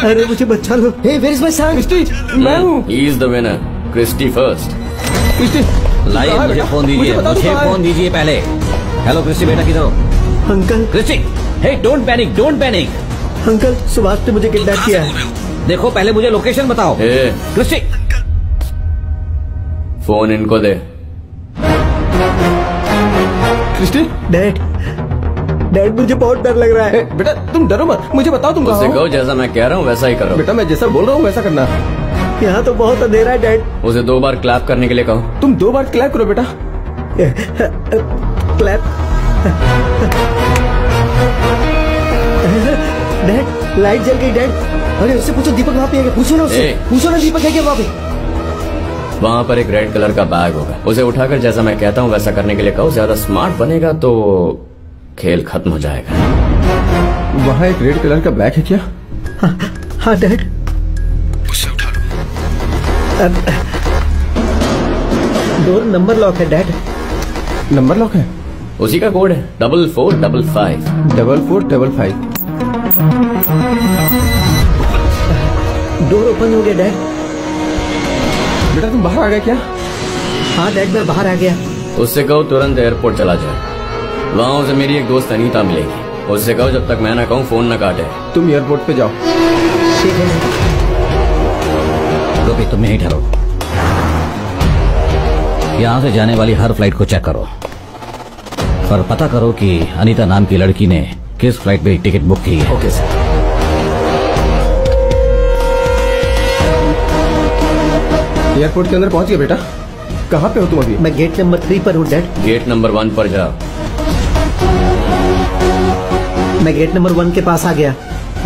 अरे मुझे बचा लो। Hey where is my son? Christy मैं हूँ। He is the winner, Christy first. Christy लाइए, मुझे फोन दीजिए, मुझे फोन दीजिए पहले। हेलो क्रिस्टी बेटा, किधर हो? Uncle. Christy, hey don't panic. Uncle Subhash ने मुझे किडनैप किया है। देखो पहले मुझे लोकेशन बताओ। क्रिस्टी, फोन इनको दे। क्रिस्टी। डैड मुझे बहुत डर लग रहा है। बेटा तुम डरो मत, मुझे बताओ तुम कहाँ उससे हो? कहो जैसा मैं कह रहा हूँ वैसा ही करो। बेटा मैं जैसा बोल रहा हूँ वैसा करना। यहाँ तो बहुत अंधेरा है डैड। उसे 2 बार क्लैप करने के लिए कहो। तुम 2 बार क्लैप करो बेटा। क्लैप। डैड लाइट जल गई डैड। अरे उससे पूछो दीपक वहाँ पे है क्या? पूछो ना उससे। पूछो ना दीपक है क्या वहाँ पे? वहाँ पर एक रेड कलर का बैग होगा, उसे उठाकर जैसा मैं कहता हूँ वैसा करने के लिए कहो। ज्यादा स्मार्ट बनेगा तो खेल खत्म हो जाएगा। वहाँ एक रेड कलर का बैग है क्या? हाँ डैड। उससे उठा लो। डोर नंबर लॉक है डैड। नंबर लॉक है? उसी का कोड है 4455। 4455। डोर ओपन हो गया डैड। बेटा तुम बाहर आ गए क्या? हाँ डैड मैं बाहर आ गया। उससे कहो तुरंत एयरपोर्ट चला जाए। वहाँ उसे मेरी एक दोस्त अनीता मिलेगी। उससे कहो जब तक मैं ना कहूँ फोन न काटे। तुम एयरपोर्ट पे जाओ। ठीक है। गोपी तुम यहीं ठहरो। यहाँ से जाने वाली हर फ्लाइट को चेक करो और पता करो कि अनीता नाम की लड़की ने किस फ्लाइट पे टिकट बुक की है। Okay sir. एयरपोर्ट के अंदर पहुंच गए बेटा। कहाँ पे हो तुम अभी? मैं गेट नंबर 3 पर हूँ डैड। गेट नंबर 1 पर जाओ। मैं गेट नंबर 1 के पास आ गया।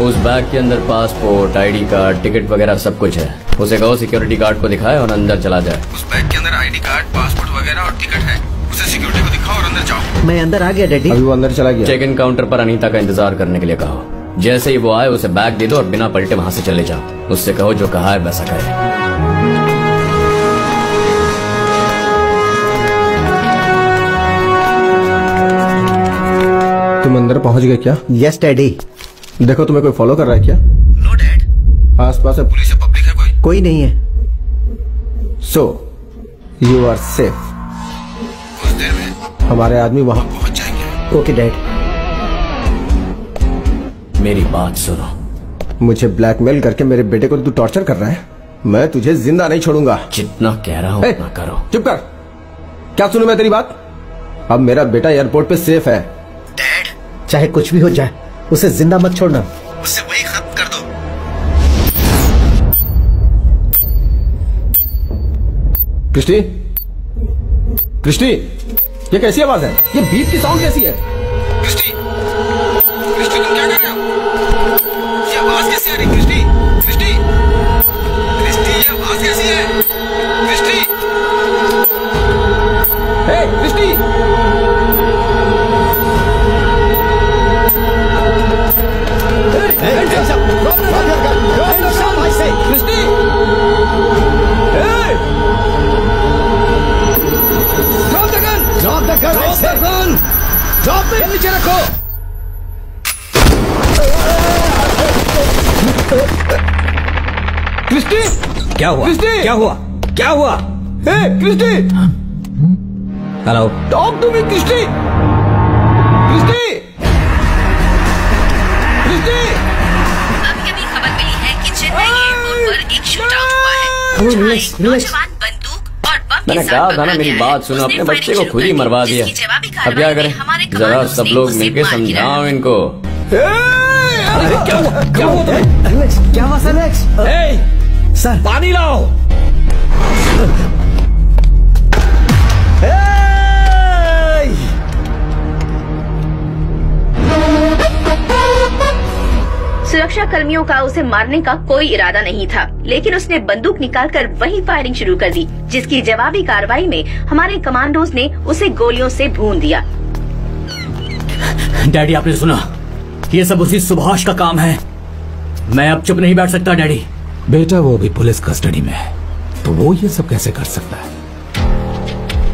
उस बैग के अंदर पासपोर्ट, आईडी कार्ड, टिकट वगैरह सब कुछ है। उसे कहो सिक्योरिटी गार्ड को दिखाए और अंदर चला जाए। उस बैग के अंदर आईडी कार्ड, पासपोर्ट वगैरह और टिकट है। उसे सिक्योरिटी को दिखाओ और अंदर जाओ। मैं अंदर आ गया डैडी। अभी वो अंदर चला गया। चेक इन काउंटर पर अनीता का इंतजार करने के लिए कहो। जैसे ही वो आए उसे बैग दे दो और बिना पलटे वहाँ से चले जाओ। उससे कहो जो कहा है वैसा करे। तुम अंदर पहुंच गए क्या? Yes daddy. देखो तुम्हें कोई फॉलो कर रहा है क्या? No dad. आसपास में पुलिस या पब्लिक है कोई? कोई नहीं है। So you are safe. कुछ देर में हमारे आदमी वहां पहुंच जाएंगे। Okay dad. मेरी बात सुनो। मुझे ब्लैकमेल करके मेरे बेटे को तू टॉर्चर कर रहा है। मैं तुझे जिंदा नहीं छोड़ूंगा। जितना कह रहा हूँ उतना करो। चुप कर। क्या सुनूं मैं तेरी बात? अब मेरा बेटा एयरपोर्ट पे सेफ है। डैड चाहे कुछ भी हो जाए उसे जिंदा मत छोड़ना। उससे वही खत्म कर दो। क्रिस्टी, क्रिस्टी, ये कैसी आवाज है? ये बीप की साउंड कैसी है? क्रिस्टी, क्रिस्टी तुम क्या कर रहे हो? ये आवाज कैसी आ रही क्रिस्टी? क्रिस्टी, क्रिस्टी ये आवाज कैसी है? Christy, hey Christy, Christy, drop the gun, drop it, नीचे रखो। क्रिस्टी, क्या हुआ? क्रिस्टी! क्या हुआ? क्या हुआ? Hey Christy, hello, talk to me Christy, Christy, Christy. अभी अभी खबर मिली है कि चेन्नई एयरपोर्ट पर एक शूट आउट हुआ है जहां एक नौजवान बंदूक और बम मैंने कहा था ना, मेरी बात सुनो, अपने बच्चे को खुद ही मरवा दिया। अब क्या करें? जरा सब लोग मिलके समझाओ इनको। अरे क्या हुआ? क्या हुआ तुम्हें? एलेक्स, क्या हुआ सर? एलेक्स, सर पानी लाओ। सुरक्षा कर्मियों का उसे मारने का कोई इरादा नहीं था, लेकिन उसने बंदूक निकालकर वहीं फायरिंग शुरू कर दी, जिसकी जवाबी कार्रवाई में हमारे कमांडोज ने उसे गोलियों से भून दिया। डैडी, आपने सुना? ये सब उसी सुभाष का काम है। मैं अब चुप नहीं बैठ सकता डैडी। बेटा, वो भी पुलिस कस्टडी में है, तो वो ये सब कैसे कर सकता है?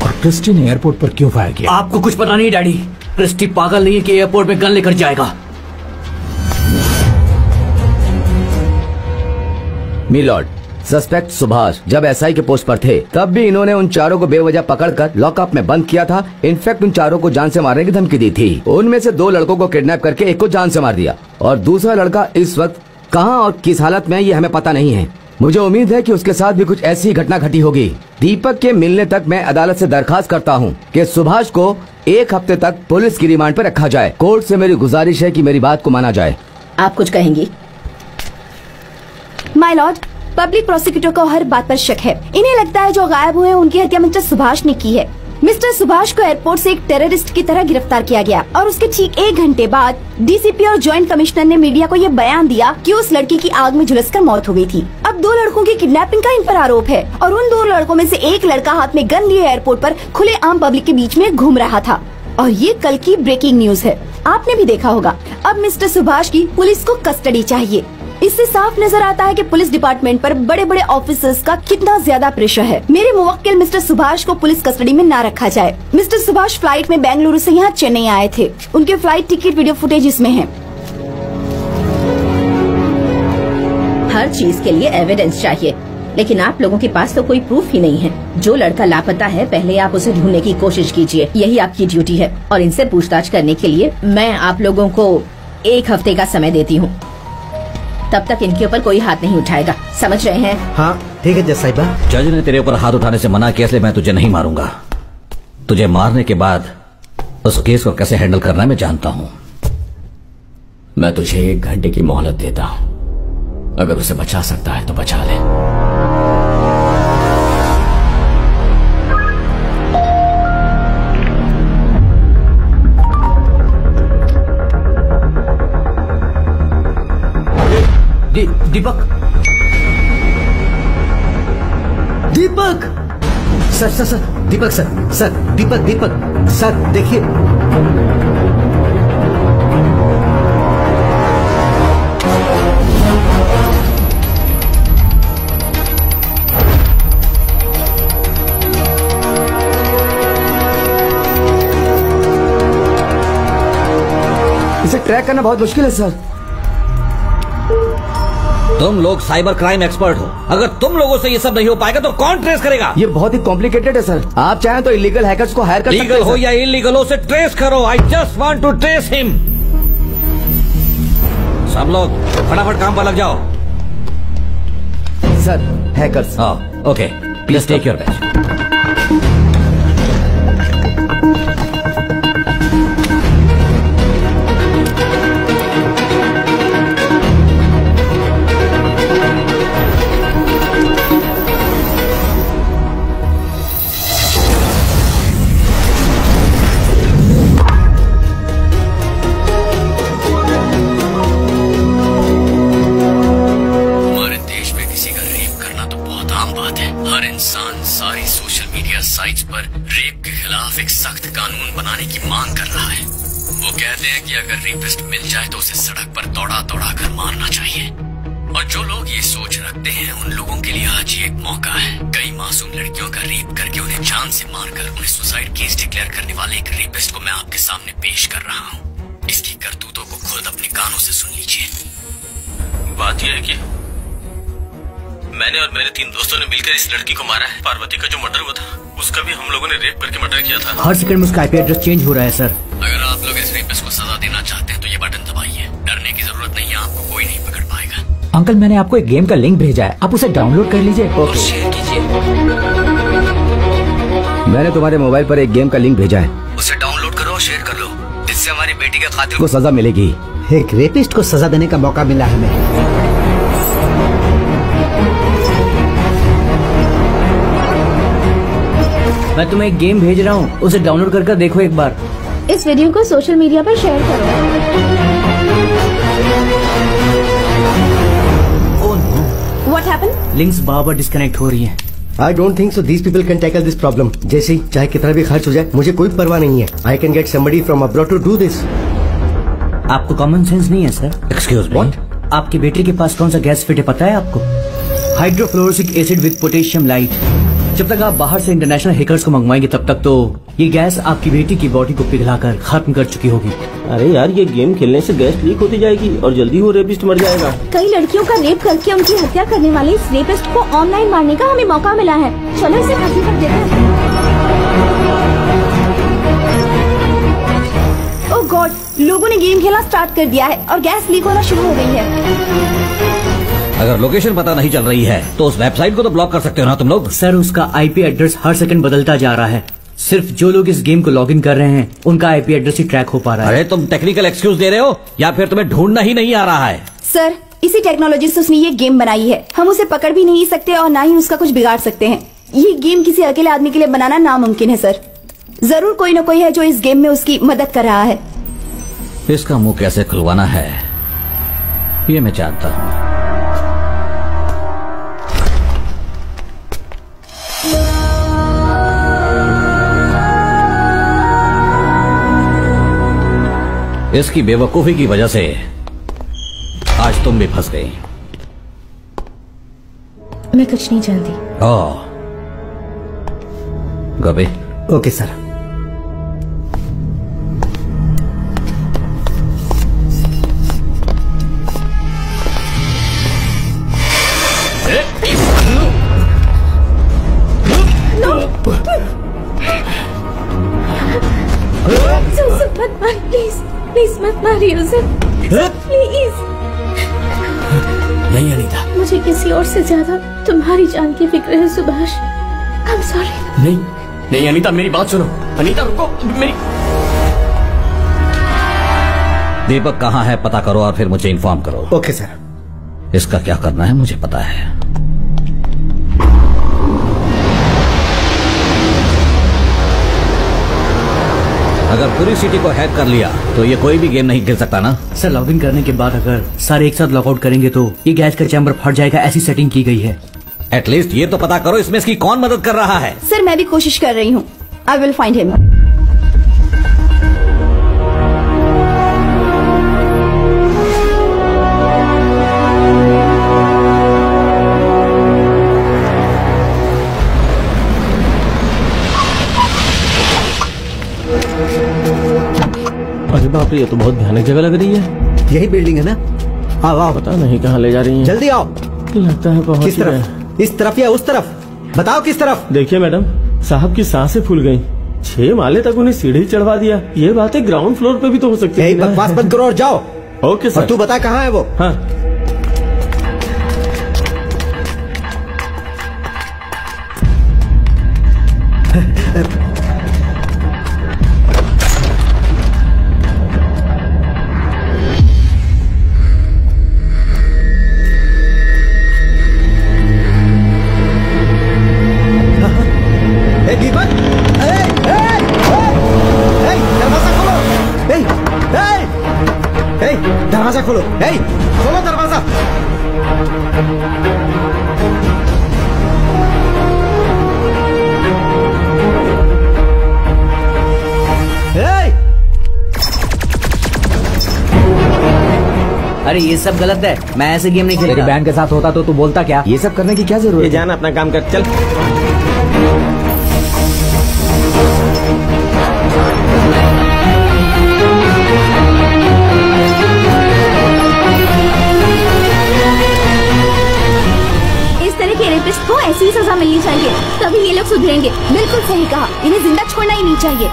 और क्रिस्टी ने एयरपोर्ट पर क्यों फायर किया? आपको कुछ पता नहीं डैडी। क्रिस्टी पागल नहीं है कि एयरपोर्ट में गन लेकर जाएगा। मिलॉर्ड, सस्पेक्ट सुभाष जब एसआई के पोस्ट पर थे तब भी इन्होंने उन चारों को बेवजह पकड़कर लॉकअप में बंद किया था। इनफैक्ट उन चारों को जान से मारने की धमकी दी थी। उनमें से 2 लड़कों को किडनैप करके एक को जान से मार दिया, और दूसरा लड़का इस वक्त कहां और किस हालत में है ये हमें पता नहीं है। मुझे उम्मीद है कि उसके साथ भी कुछ ऐसी घटना घटी होगी। दीपक के मिलने तक मैं अदालत से दरखास्त करता हूं कि सुभाष को 1 हफ्ते तक पुलिस की रिमांड पर रखा जाए। कोर्ट से मेरी गुजारिश है कि मेरी बात को माना जाए। आप कुछ कहेंगी? माय लॉर्ड, पब्लिक प्रोसिक्यूटर को हर बात पर शक है। इन्हें लगता है जो गायब हुए उनकी हत्या मिस्टर सुभाष ने की है। मिस्टर सुभाष को एयरपोर्ट से एक टेररिस्ट की तरह गिरफ्तार किया गया, और उसके ठीक 1 घंटे बाद डीसीपी और जॉइंट कमिश्नर ने मीडिया को ये बयान दिया कि उस लड़की की आग में झुलसकर मौत हो गई थी। अब 2 लड़कों की किडनैपिंग का इन पर आरोप है, और उन 2 लड़कों में से एक लड़का हाथ में गन लिए एयरपोर्ट पर खुले आम पब्लिक के बीच में घूम रहा था। और ये कल की ब्रेकिंग न्यूज है, आपने भी देखा होगा। अब मिस्टर सुभाष की पुलिस को कस्टडी चाहिए। इससे साफ नजर आता है कि पुलिस डिपार्टमेंट पर बड़े बड़े ऑफिसर्स का कितना ज्यादा प्रेशर है। मेरे मुवक्किल मिस्टर सुभाष को पुलिस कस्टडी में ना रखा जाए। मिस्टर सुभाष फ्लाइट में बेंगलुरु से यहाँ चेन्नई आए थे। उनके फ्लाइट टिकट वीडियो फुटेज इसमें है। हर चीज के लिए एविडेंस चाहिए, लेकिन आप लोगों के पास तो कोई प्रूफ ही नहीं है। जो लड़का लापता है, पहले आप उसे ढूंढने की कोशिश कीजिए, यही आपकी ड्यूटी है। और इनसे पूछताछ करने के लिए मैं आप लोगों को 1 हफ्ते का समय देती हूँ। तब तक इनके ऊपर कोई हाथ नहीं उठाएगा, समझ रहे हैं? हाँ ठीक है जज साहिबा। जज ने तेरे ऊपर हाथ उठाने से मना किया, इसलिए मैं तुझे नहीं मारूंगा। तुझे मारने के बाद उस केस को कैसे हैंडल करना है मैं जानता हूँ। मैं तुझे 1 घंटे की मोहलत देता हूँ। अगर उसे बचा सकता है तो बचा ले। दीपक, दीपक सर सर सर, दीपक सर, सर दीपक, दीपक सर देखिए। इसे ट्रैक करना बहुत मुश्किल है सर। तुम लोग साइबर क्राइम एक्सपर्ट हो, अगर तुम लोगों से ये सब नहीं हो पाएगा तो कौन ट्रेस करेगा? ये बहुत ही कॉम्प्लिकेटेड है सर। आप चाहें तो इलीगल हैकर्स को हायर कर सकते हैं। लीगल हो या इलीगल हो, उसे ट्रेस करो। I just want to trace him. सब लोग फटाफट काम पर लग जाओ। Sir hackers. Okay, please take your batch. अगर रेपिस्ट मिल जाए तो उसे सड़क पर दौड़ा दौड़ा कर मारना चाहिए। और जो लोग ये सोच रखते हैं उन लोगों के लिए आज ये एक मौका है। कई मासूम लड़कियों का रेप करके उन्हें जान से मारकर उन्हें सुसाइड केस डिक्लेयर करने वाले एक रेपिस्ट को मैं आपके सामने पेश कर रहा हूँ। इसकी करतूतों को खुद अपने कानों से सुन लीजिए। बात यह है कि मैंने और मेरे 3 दोस्तों ने मिलकर इस लड़की को मारा है। पार्वती का जो मर्डर हुआ था उसका भी हम लोगों ने रेप करके मर्डर किया था। हर सेकंड में उसका आईपी एड्रेस चेंज हो रहा है सर। अगर आप लोग इस रेपिस्ट को सजा देना चाहते हैं तो ये बटन दबाइए। डरने की जरूरत नहीं है, आपको कोई नहीं पकड़ पाएगा। अंकल मैंने आपको एक गेम का लिंक भेजा है, आप उसे डाउनलोड कर लीजिए और शेयर कीजिए। मैंने तुम्हारे मोबाइल पर एक गेम का लिंक भेजा है, उसे डाउनलोड करो और शेयर कर लो। इससे हमारी बेटी के कातिल को सजा मिलेगी। एक रेपिस्ट को सजा देने का मौका मिला है हमें। मैं तुम्हें एक गेम भेज रहा हूँ, उसे डाउनलोड कर देखो एक बार। इस वीडियो को सोशल मीडिया पर शेयर करो। What happened? लिंक्स बार-बार डिस्कनेक्ट हो रही हैं। I don't think so. These people can tackle this problem. जैसे ही चाहे कितना भी खर्च हो जाए मुझे कोई परवाह नहीं है। I can get somebody from abroad to do this. आपको कॉमन सेंस नहीं है सर? Excuse me? आपकी बेटी के पास कौन सा गैस फिट है पता है आपको? हाइड्रोफ्लोरोसिक एसिड विद पोटेशियम लाइट। जब तक आप बाहर से इंटरनेशनल हैकर्स को मंगवाएंगे तब तक तो ये गैस आपकी बेटी की बॉडी को पिघलाकर खत्म कर चुकी होगी। अरे यार ये गेम खेलने से गैस लीक होती जाएगी और जल्दी वो रेपिस्ट मर जाएगा। कई लड़कियों का रेप करके उनकी हत्या करने वाले इस रेपिस्ट को ऑनलाइन मारने का हमें मौका मिला है। चलो इसे खत्म कर देते हैं। ओह गॉड, लोगों ने गेम खेलना स्टार्ट कर दिया है और गैस लीक होना शुरू हो गई है। अगर लोकेशन पता नहीं चल रही है तो उस वेबसाइट को तो ब्लॉक कर सकते हो ना तुम लोग। सर उसका आईपी एड्रेस हर सेकंड बदलता जा रहा है। सिर्फ जो लोग इस गेम को लॉगिन कर रहे हैं उनका आईपी एड्रेस ही ट्रैक हो पा रहा है। अरे तुम टेक्निकल एक्सक्यूज दे रहे हो या फिर तुम्हें ढूंढना ही नहीं आ रहा है? सर इसी टेक्नोलॉजी से उसने ये गेम बनाई है। हम उसे पकड़ भी नहीं सकते और ना ही उसका कुछ बिगाड़ सकते हैं। ये गेम किसी अकेले आदमी के लिए बनाना नामुमकिन है सर। जरूर कोई न कोई है जो इस गेम में उसकी मदद कर रहा है। इसका मुंह कैसे खुलवाना है ये मैं जानता हूँ। इसकी बेवकूफी की वजह से आज तुम भी फंस गई। मैं कुछ नहीं जानती। ओह गबे। Okay sir. प्लीज मत मारिए उसे, प्लीज। नहीं अनीता, मुझे किसी और से ज्यादा तुम्हारी जान की फिक्र है सुभाष। आई एम सॉरी। नहीं नहीं अनीता मेरी बात सुनो। अनीता रुको मेरी। दीपक कहाँ है पता करो और फिर मुझे इन्फॉर्म करो। Okay sir. इसका क्या करना है मुझे पता है। अगर पूरी सिटी को हैक कर लिया तो ये कोई भी गेम नहीं खेल सकता ना? सर लॉगिन करने के बाद अगर सारे एक साथ लॉगआउट करेंगे तो ये गैस का चैम्बर फट जाएगा, ऐसी सेटिंग की गई है। एटलीस्ट ये तो पता करो इसमें इसकी कौन मदद कर रहा है। सर मैं भी कोशिश कर रही हूँ। I will find him. अरे बाप रे, ये तो बहुत भयानक जगह लग रही है। यही बिल्डिंग है ना? आओ आओ। पता नहीं कहाँ ले जा रही है। जल्दी आओ। लगता है पहुंच किस तरफ? इस तरफ या उस तरफ? बताओ किस तरफ? देखिए मैडम, साहब की सांसें फूल गई। 6 माले तक उन्हें सीढ़ी चढ़वा दिया। ये बात है ग्राउंड फ्लोर पे भी तो हो सकती है। बकवास बंद करो और जाओ। Okay sir. और तू बता कहाँ है वो? हाँ दरवाजा खोलो। खोलो दरवाजा। अरे ये सब गलत है, मैं ऐसे गेम नहीं तेरी खेलेगा। बहन के साथ होता तो तू बोलता क्या? ये सब करने की क्या जरूरत ये है? जान अपना काम कर, चल। इस तरह के रेपिस्ट को ऐसी ही सजा मिलनी चाहिए, तभी ये लोग सुधरेंगे। बिल्कुल सही कहा, इन्हें जिंदा छोड़ना ही नहीं चाहिए।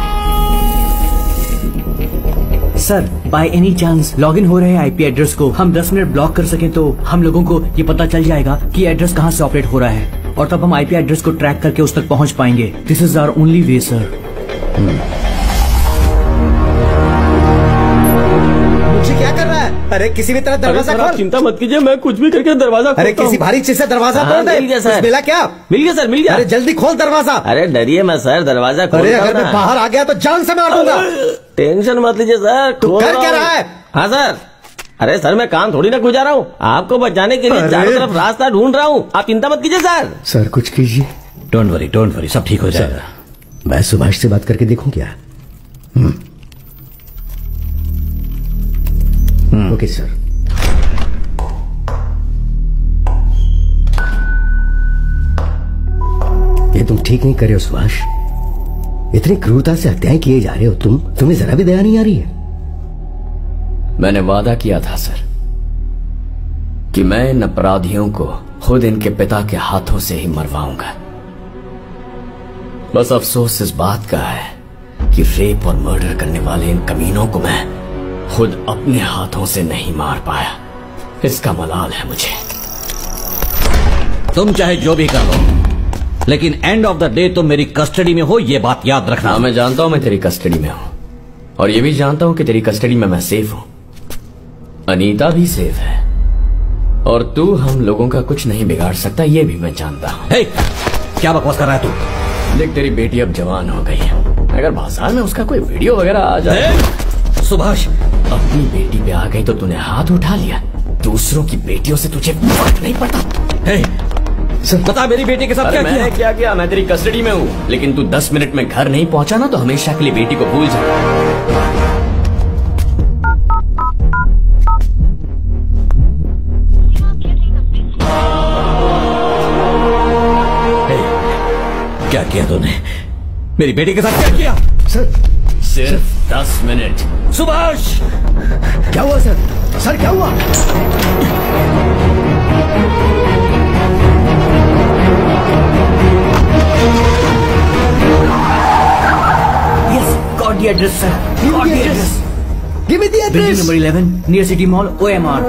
Sir, by any chance login हो रहे आईपी एड्रेस को हम 10 मिनट ब्लॉक कर सकें तो हम लोगों को ये पता चल जाएगा कि एड्रेस कहाँ से ऑपरेट हो रहा है, और तब हम आईपी एड्रेस को ट्रैक करके उस तक पहुँच पाएंगे। This is our only way sir. मुझे क्या कर रहा है? अरे किसी भी तरह दरवाजा खोल। चिंता मत कीजिए, मैं कुछ भी करके दरवाजा खोलता अरे हूँ। किसी भारी चीज से दरवाजा तोड़ दे। मिल गया सर। कुछ मिला क्या? मिल गया सर, मिल गया। अरे जल्दी खोल दरवाजा। अरे डरिए मत सर, दरवाजा खोल। अरे अगर मैं बाहर आ गया तो जान से मार दूंगा। टेंशन मत लीजिए सर, तू कर क्या रहा है? हाँ सर। अरे सर, मैं काम थोड़ी ना गुजार रहा हूँ, आपको बचाने के लिए चारों तरफ रास्ता ढूंढ रहा हूँ। आप चिंता मत कीजिए सर। सर कुछ कीजिए। डोंट वरी, सब ठीक हो जाएगा। मैं सुभाष से बात करके देखूं क्या? Okay sir. ये तुम ठीक नहीं कर रहे हो सुभाष। इतनी क्रूरता से हत्याएं किए जा रहे हो तुम्हें जरा भी दया नहीं आ रही है? मैंने वादा किया था सर कि मैं इन अपराधियों को खुद इनके पिता के हाथों से ही मरवाऊंगा। बस अफसोस इस बात का है कि रेप और मर्डर करने वाले इन कमीनों को मैं खुद अपने हाथों से नहीं मार पाया। इसका मलाल है मुझे। तुम चाहे जो भी कर लो, लेकिन एंड ऑफ द डे तुम मेरी कस्टडी में हो, ये बात याद रखना। हाँ, मैं जानता हूं मैं तेरी कस्टडी में हूं, और ये भी जानता हूं कि तेरी कस्टडी में मैं सेफ हूं। अनीता भी सेफ है, और तू हम लोगों का कुछ नहीं बिगाड़ सकता, ये भी मैं जानता हूं। हे, क्या बकवास कर रहा है तू? देख, तेरी बेटी अब जवान हो गई है। अगर बाजार में उसका कोई वीडियो वगैरह आ जाए। सुभाष, अपनी बेटी पे आ गई तो तूने हाथ उठा लिया, दूसरों की बेटियों से तुझे फर्क नहीं पड़ता। बता मेरी बेटी के साथ क्या मैंने क्या किया? मैं तेरी कस्टडी में हूँ, लेकिन तू 10 मिनट में घर नहीं पहुंचा ना तो हमेशा के लिए बेटी को भूल जा। क्या किया तूने? मेरी बेटी के साथ क्या किया? सर सिर्फ 10 मिनट। सुभाष, क्या हुआ सर? सर क्या हुआ? Yes, got the address, sir. Got the address. Give me the address. Building number 11, near City Mall, OMR.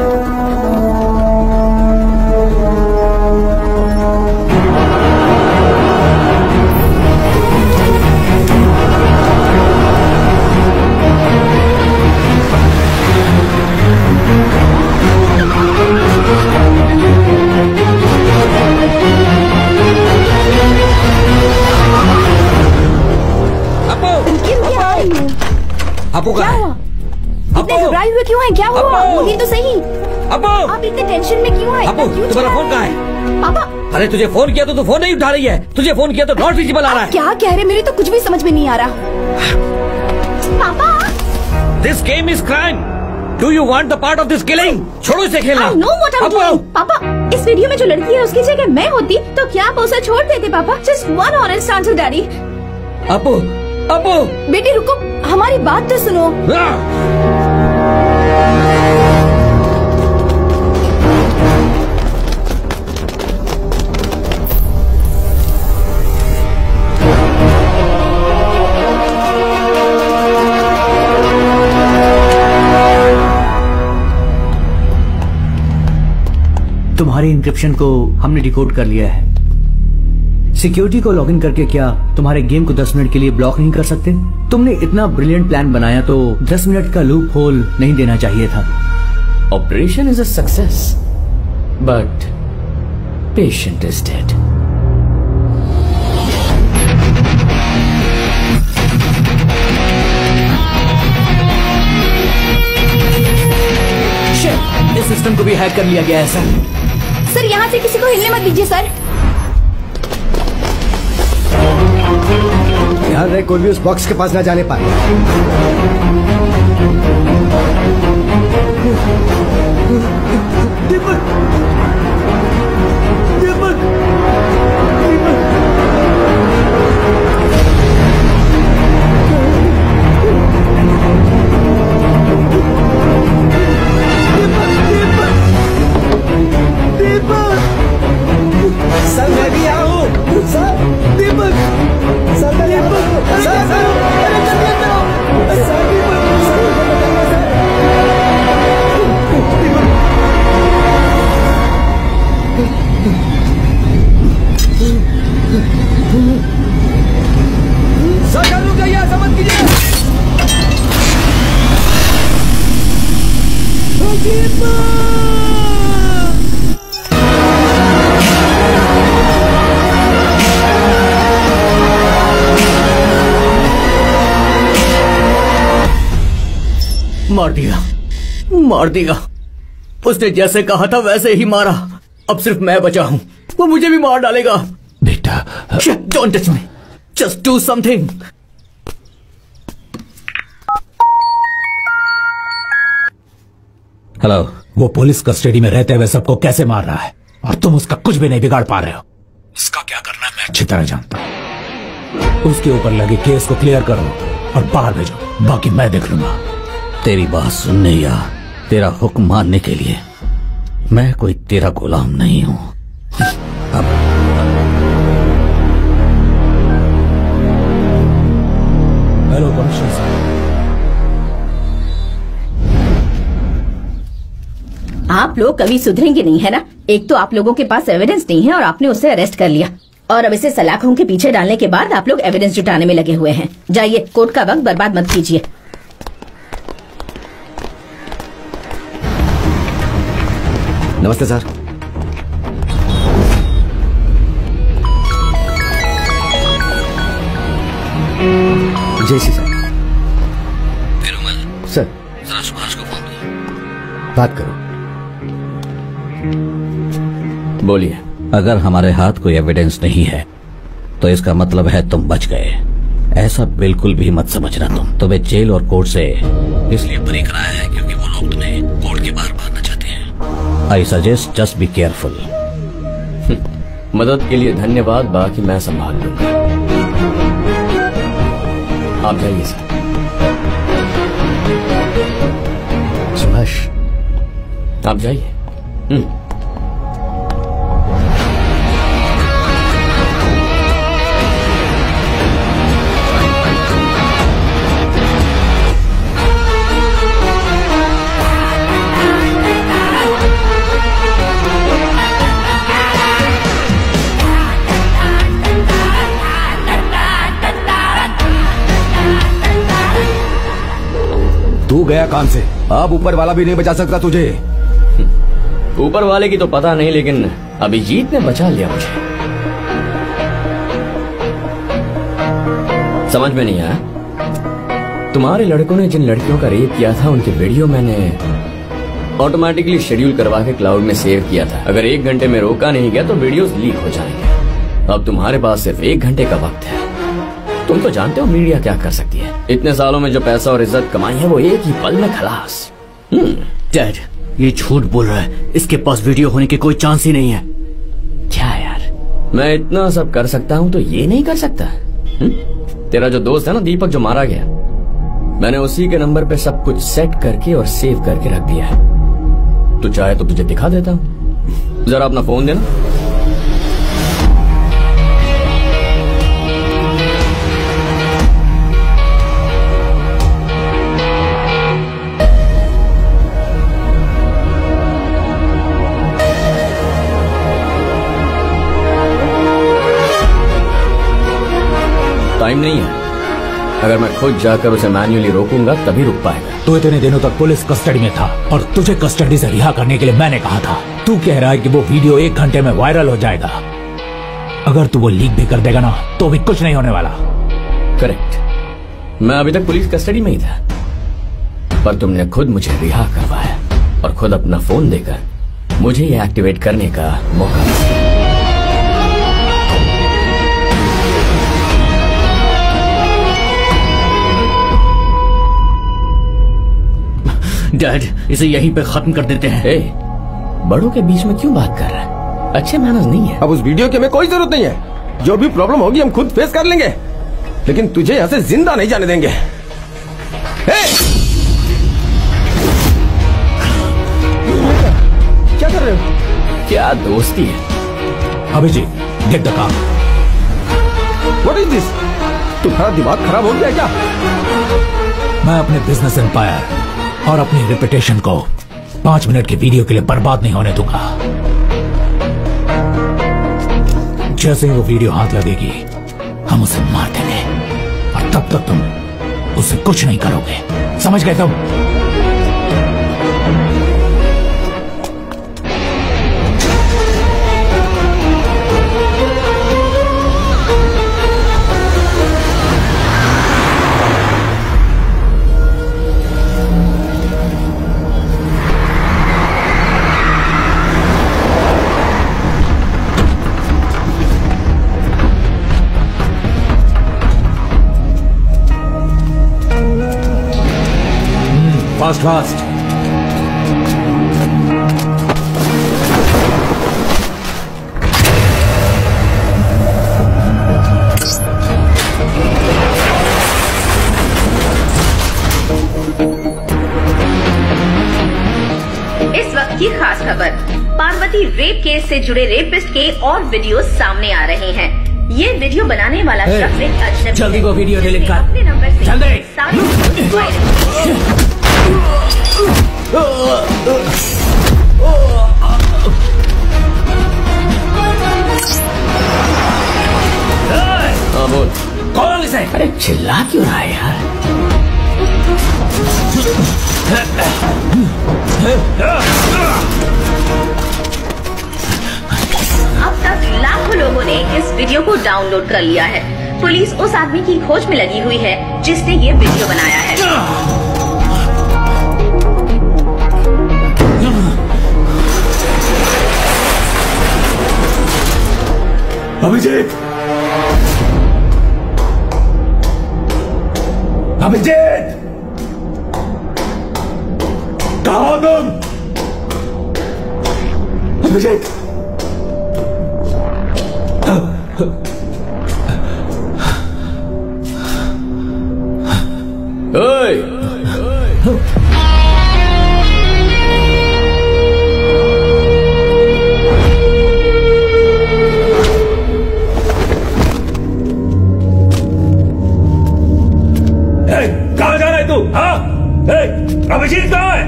अपू क्या हुआ? इतने घबराए हुए क्यों हैं? क्या हुआ? बोलिए तो सही। अपू, आप इतने टेंशन में क्यों हैं? अपू, तुम्हारा फोन कहाँ है? पापा, अरे तुझे फोन किया तो तू फोन नहीं उठा रही है। तुझे फोन किया तो नॉट रीचेबल आ रहा है। क्या कह रहे? मेरे तो कुछ भी समझ में नहीं आ रहा। पापा, this game is crime. Do you want the part of this killing? छोड़ो इसे खेलना। I know what I'm doing. पापा, इस वीडियो में जो लड़की है उसकी जगह मैं होती तो क्या आप उसे छोड़ देते पापा? Just one honest answer, daddy. Apu, Apu, बेटी रुको, हमारी बात तो सुनो। तुम्हारे इंक्रिप्शन को हमने डिकोड कर लिया है। सिक्योरिटी को लॉगिन करके क्या तुम्हारे गेम को 10 मिनट के लिए ब्लॉक नहीं कर सकते? तुमने इतना ब्रिलियंट प्लान बनाया तो 10 मिनट का लूप होल नहीं देना चाहिए था। Operation is a success, but patient is dead. इस सिस्टम को भी हैक कर लिया गया है सर। सर, यहाँ से किसी को हिलने मत दीजिए सर। ध्यान रहे कोई भी उस बॉक्स के पास ना जाने पाए। मार दिया, मार दिया। उसने जैसे कहा था वैसे ही मारा। अब सिर्फ मैं बचा हूं, वो मुझे भी मार डालेगा। बेटा, don't touch me, just do something. Hello. वो पुलिस कस्टडी में रहते हुए सबको कैसे मार रहा है और तुम उसका कुछ भी नहीं बिगाड़ पा रहे हो। इसका क्या करना है मैं अच्छी तरह जानता हूं। उसके ऊपर लगे केस को क्लियर करो और बाहर भेजो, बाकी मैं देख लूंगा। तेरी बात सुनने या तेरा हुक्म मानने के लिए मैं कोई तेरा गुलाम नहीं हूं। अब हेलो कमिश्नर साहब। आप लोग कभी सुधरेंगे नहीं है ना। एक तो आप लोगों के पास एविडेंस नहीं है और आपने उसे अरेस्ट कर लिया, और अब इसे सलाखों के पीछे डालने के बाद आप लोग एविडेंस जुटाने में लगे हुए हैं। जाइए, कोर्ट का वक्त बर्बाद मत कीजिए। नमस्ते सर। जय श्री सर। सर जरा सुभाष को फोन दो। बात करो। बोलिए। अगर हमारे हाथ कोई एविडेंस नहीं है तो इसका मतलब है तुम बच गए। ऐसा बिल्कुल भी मत समझना। तुम्हें जेल और कोर्ट से इसलिए बरी कराया है क्योंकि वो लोग तुम्हें कोर्ट के बाहर मारना चाहते हैं। I suggest just be careful. मदद के लिए धन्यवाद, बाकी मैं संभाल लूंगा। आप जाइए सर। सुभाष, आप जाइए। तू गया काम से, अब ऊपर वाला भी नहीं बचा सकता तुझे। ऊपर वाले की तो पता नहीं, लेकिन अभिजीत ने बचा लिया मुझे। समझ में नहीं आया। तुम्हारे लड़कों ने जिन लड़कियों का रेप किया था उनके वीडियो मैंने ऑटोमेटिकली शेड्यूल करवा के क्लाउड में सेव किया था। अगर 1 घंटे में रोका नहीं गया तो वीडियोस लीक हो जाएंगे। अब तुम्हारे पास सिर्फ 1 घंटे का वक्त है। तुम तो जानते हो मीडिया क्या कर सकती है। इतने सालों में जो पैसा और इज्जत कमाई है वो एक ही पल में खलास। डैड, ये झूठ बोल रहा है। इसके पास वीडियो होने की कोई चांस ही नहीं है। क्या यार, मैं इतना सब कर सकता हूँ तो ये नहीं कर सकता? तेरा जो दोस्त है ना दीपक, जो मारा गया, मैंने उसी के नंबर पे सब कुछ सेट करके और सेव करके रख दिया है। तू चाहे तो तुझे दिखा देता हूँ। जरा अपना फोन देना। टाइम नहीं है। अगर मैं खुद जाकर उसे मैन्युअली रोकूंगा तभी रुक पाएगा। तो इतने दिनों तक पुलिस कस्टडी में था और तुझे कस्टडी से रिहा करने के लिए मैंने कहा था। तू कह रहा है कि वो वीडियो 1 घंटे में वायरल हो जाएगा। अगर तू वो लीक भी कर देगा ना तो भी कुछ नहीं होने वाला। करेक्ट। मैं अभी तक पुलिस कस्टडी में ही था, पर तुमने खुद मुझे रिहा करवाया और खुद अपना फोन देकर मुझे ये एक्टिवेट करने का मौका दिया। डैड, इसे यहीं पे खत्म कर देते हैं। बड़ों के बीच में क्यों बात कर रहा है? अच्छे मैनर्स नहीं है। अब उस वीडियो की हमें कोई जरूरत नहीं है। जो भी प्रॉब्लम होगी हम खुद फेस कर लेंगे, लेकिन तुझे यहाँ से जिंदा नहीं जाने देंगे। क्या कर रहे हो? क्या दोस्ती है? Abhijeet, get the car. What is this? तुम्हारा दिमाग खराब हो गया क्या? मैं अपने बिजनेस एम्पायर और अपनी रेपुटेशन को 5 मिनट के वीडियो के लिए बर्बाद नहीं होने दूंगा। जैसे ही वो वीडियो हाथ लगेगी हम उसे मार देंगे और तब तक तुम उसे कुछ नहीं करोगे। समझ गए तुम? फास्ट। इस वक्त की खास खबर, पार्वती रेप केस से जुड़े रेपिस्ट के और वीडियो सामने आ रहे हैं। ये वीडियो बनाने वाला शख्स एक अजनबी जल्दी वो वीडियो डिलीट कर। अपने नंबर से जल्दी। 7 वायरल। हाँ बोल। कौन इसे? अरे चिल्ला क्यों रहा है यार? अब तक लाखों लोगों ने इस वीडियो को डाउनलोड कर लिया है। पुलिस उस आदमी की खोज में लगी हुई है जिसने ये वीडियो बनाया है। अभिजीत! अभिजीत! कहाँ हो तुम? अभिजीत! कहाँ जा रहा है तू? हाँ? अभिजीत कहाँ है?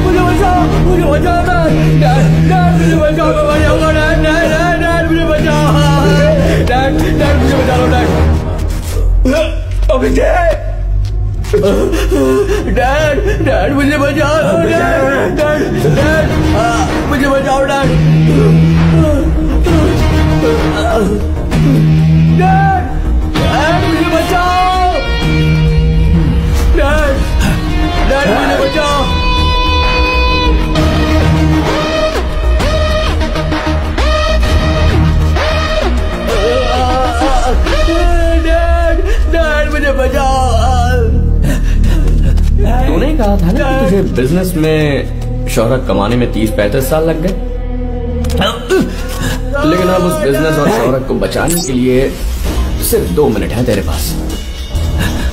मुझे बचाओ, मुझे बचाओ, मुझे बचाओ, मैं मर जाऊंगा, डैड, मुझे बचाओ, डैड, मुझे बचा लो, डैड। अभिजीत! डैड, मुझे बचाओ, डैड, मुझे बचाओ, डैड, मुझे बचाओ, डैड, मुझे बचाओ। डैड, मुझे बचाओ। तूने कहा था ना कि तुझे बिजनेस में शोहरत कमाने में 30-35 साल लग गए, लेकिन अब उस बिजनेस और शोहरत को बचाने के लिए सिर्फ 2 मिनट हैं तेरे पास।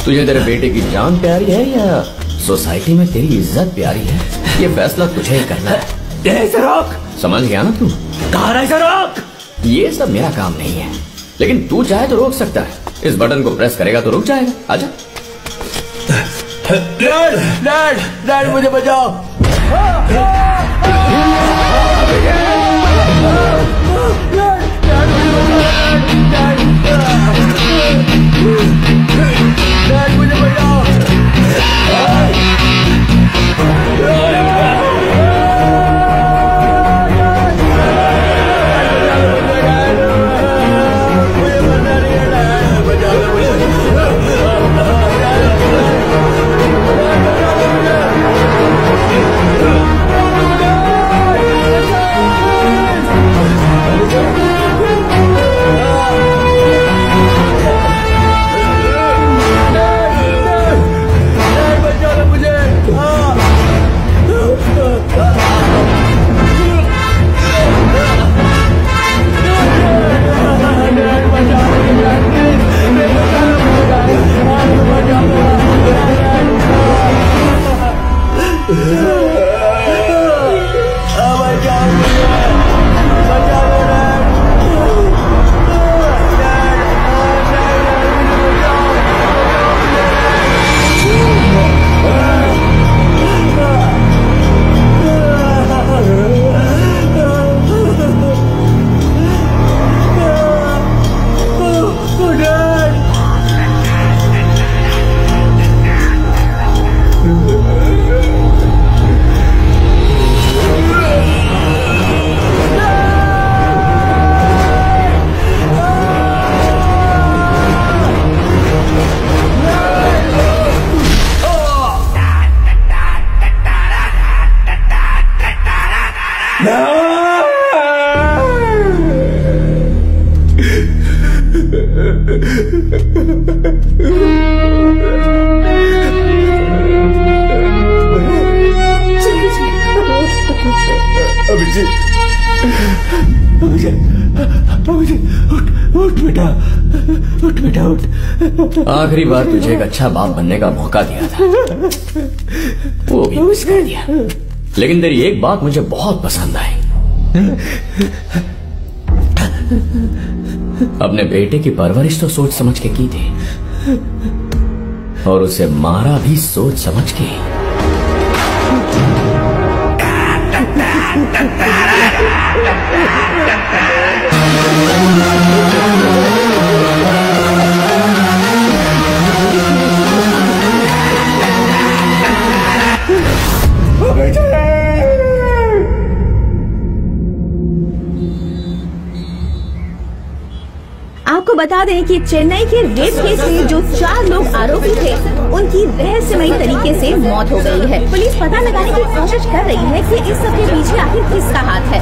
तुझे तेरे बेटे की जान प्यारी है या सोसाइटी में तेरी इज्जत प्यारी है? ये फैसला तुझे ही करना है। रोक। समझ गया ना तू? कहा रहा है रोक? ये सब मेरा काम नहीं है, लेकिन तू चाहे तो रोक सकता है। इस बटन को प्रेस करेगा तो रुक जाएगा। आजा। डैड, मुझे बचाओ। डैड, मुझे बचाओ। उठ बेटा, उठ बेटा, उठ। आखिरी बार तुझे एक अच्छा बाप बनने का मौका दिया था, वो भी मिस कर दिया। लेकिन तेरी एक बात मुझे बहुत पसंद आई, अपने बेटे की परवरिश तो सोच समझ के की थी और उसे मारा भी सोच समझ के। आपको बता दें कि चेन्नई के रेप केस में जो 4 लोग आरोपी थे, उनकी रहस्यमयी तरीके से मौत हो गई है। पुलिस पता लगाने की कोशिश कर रही है कि इस सब के पीछे आखिर किसका हाथ है।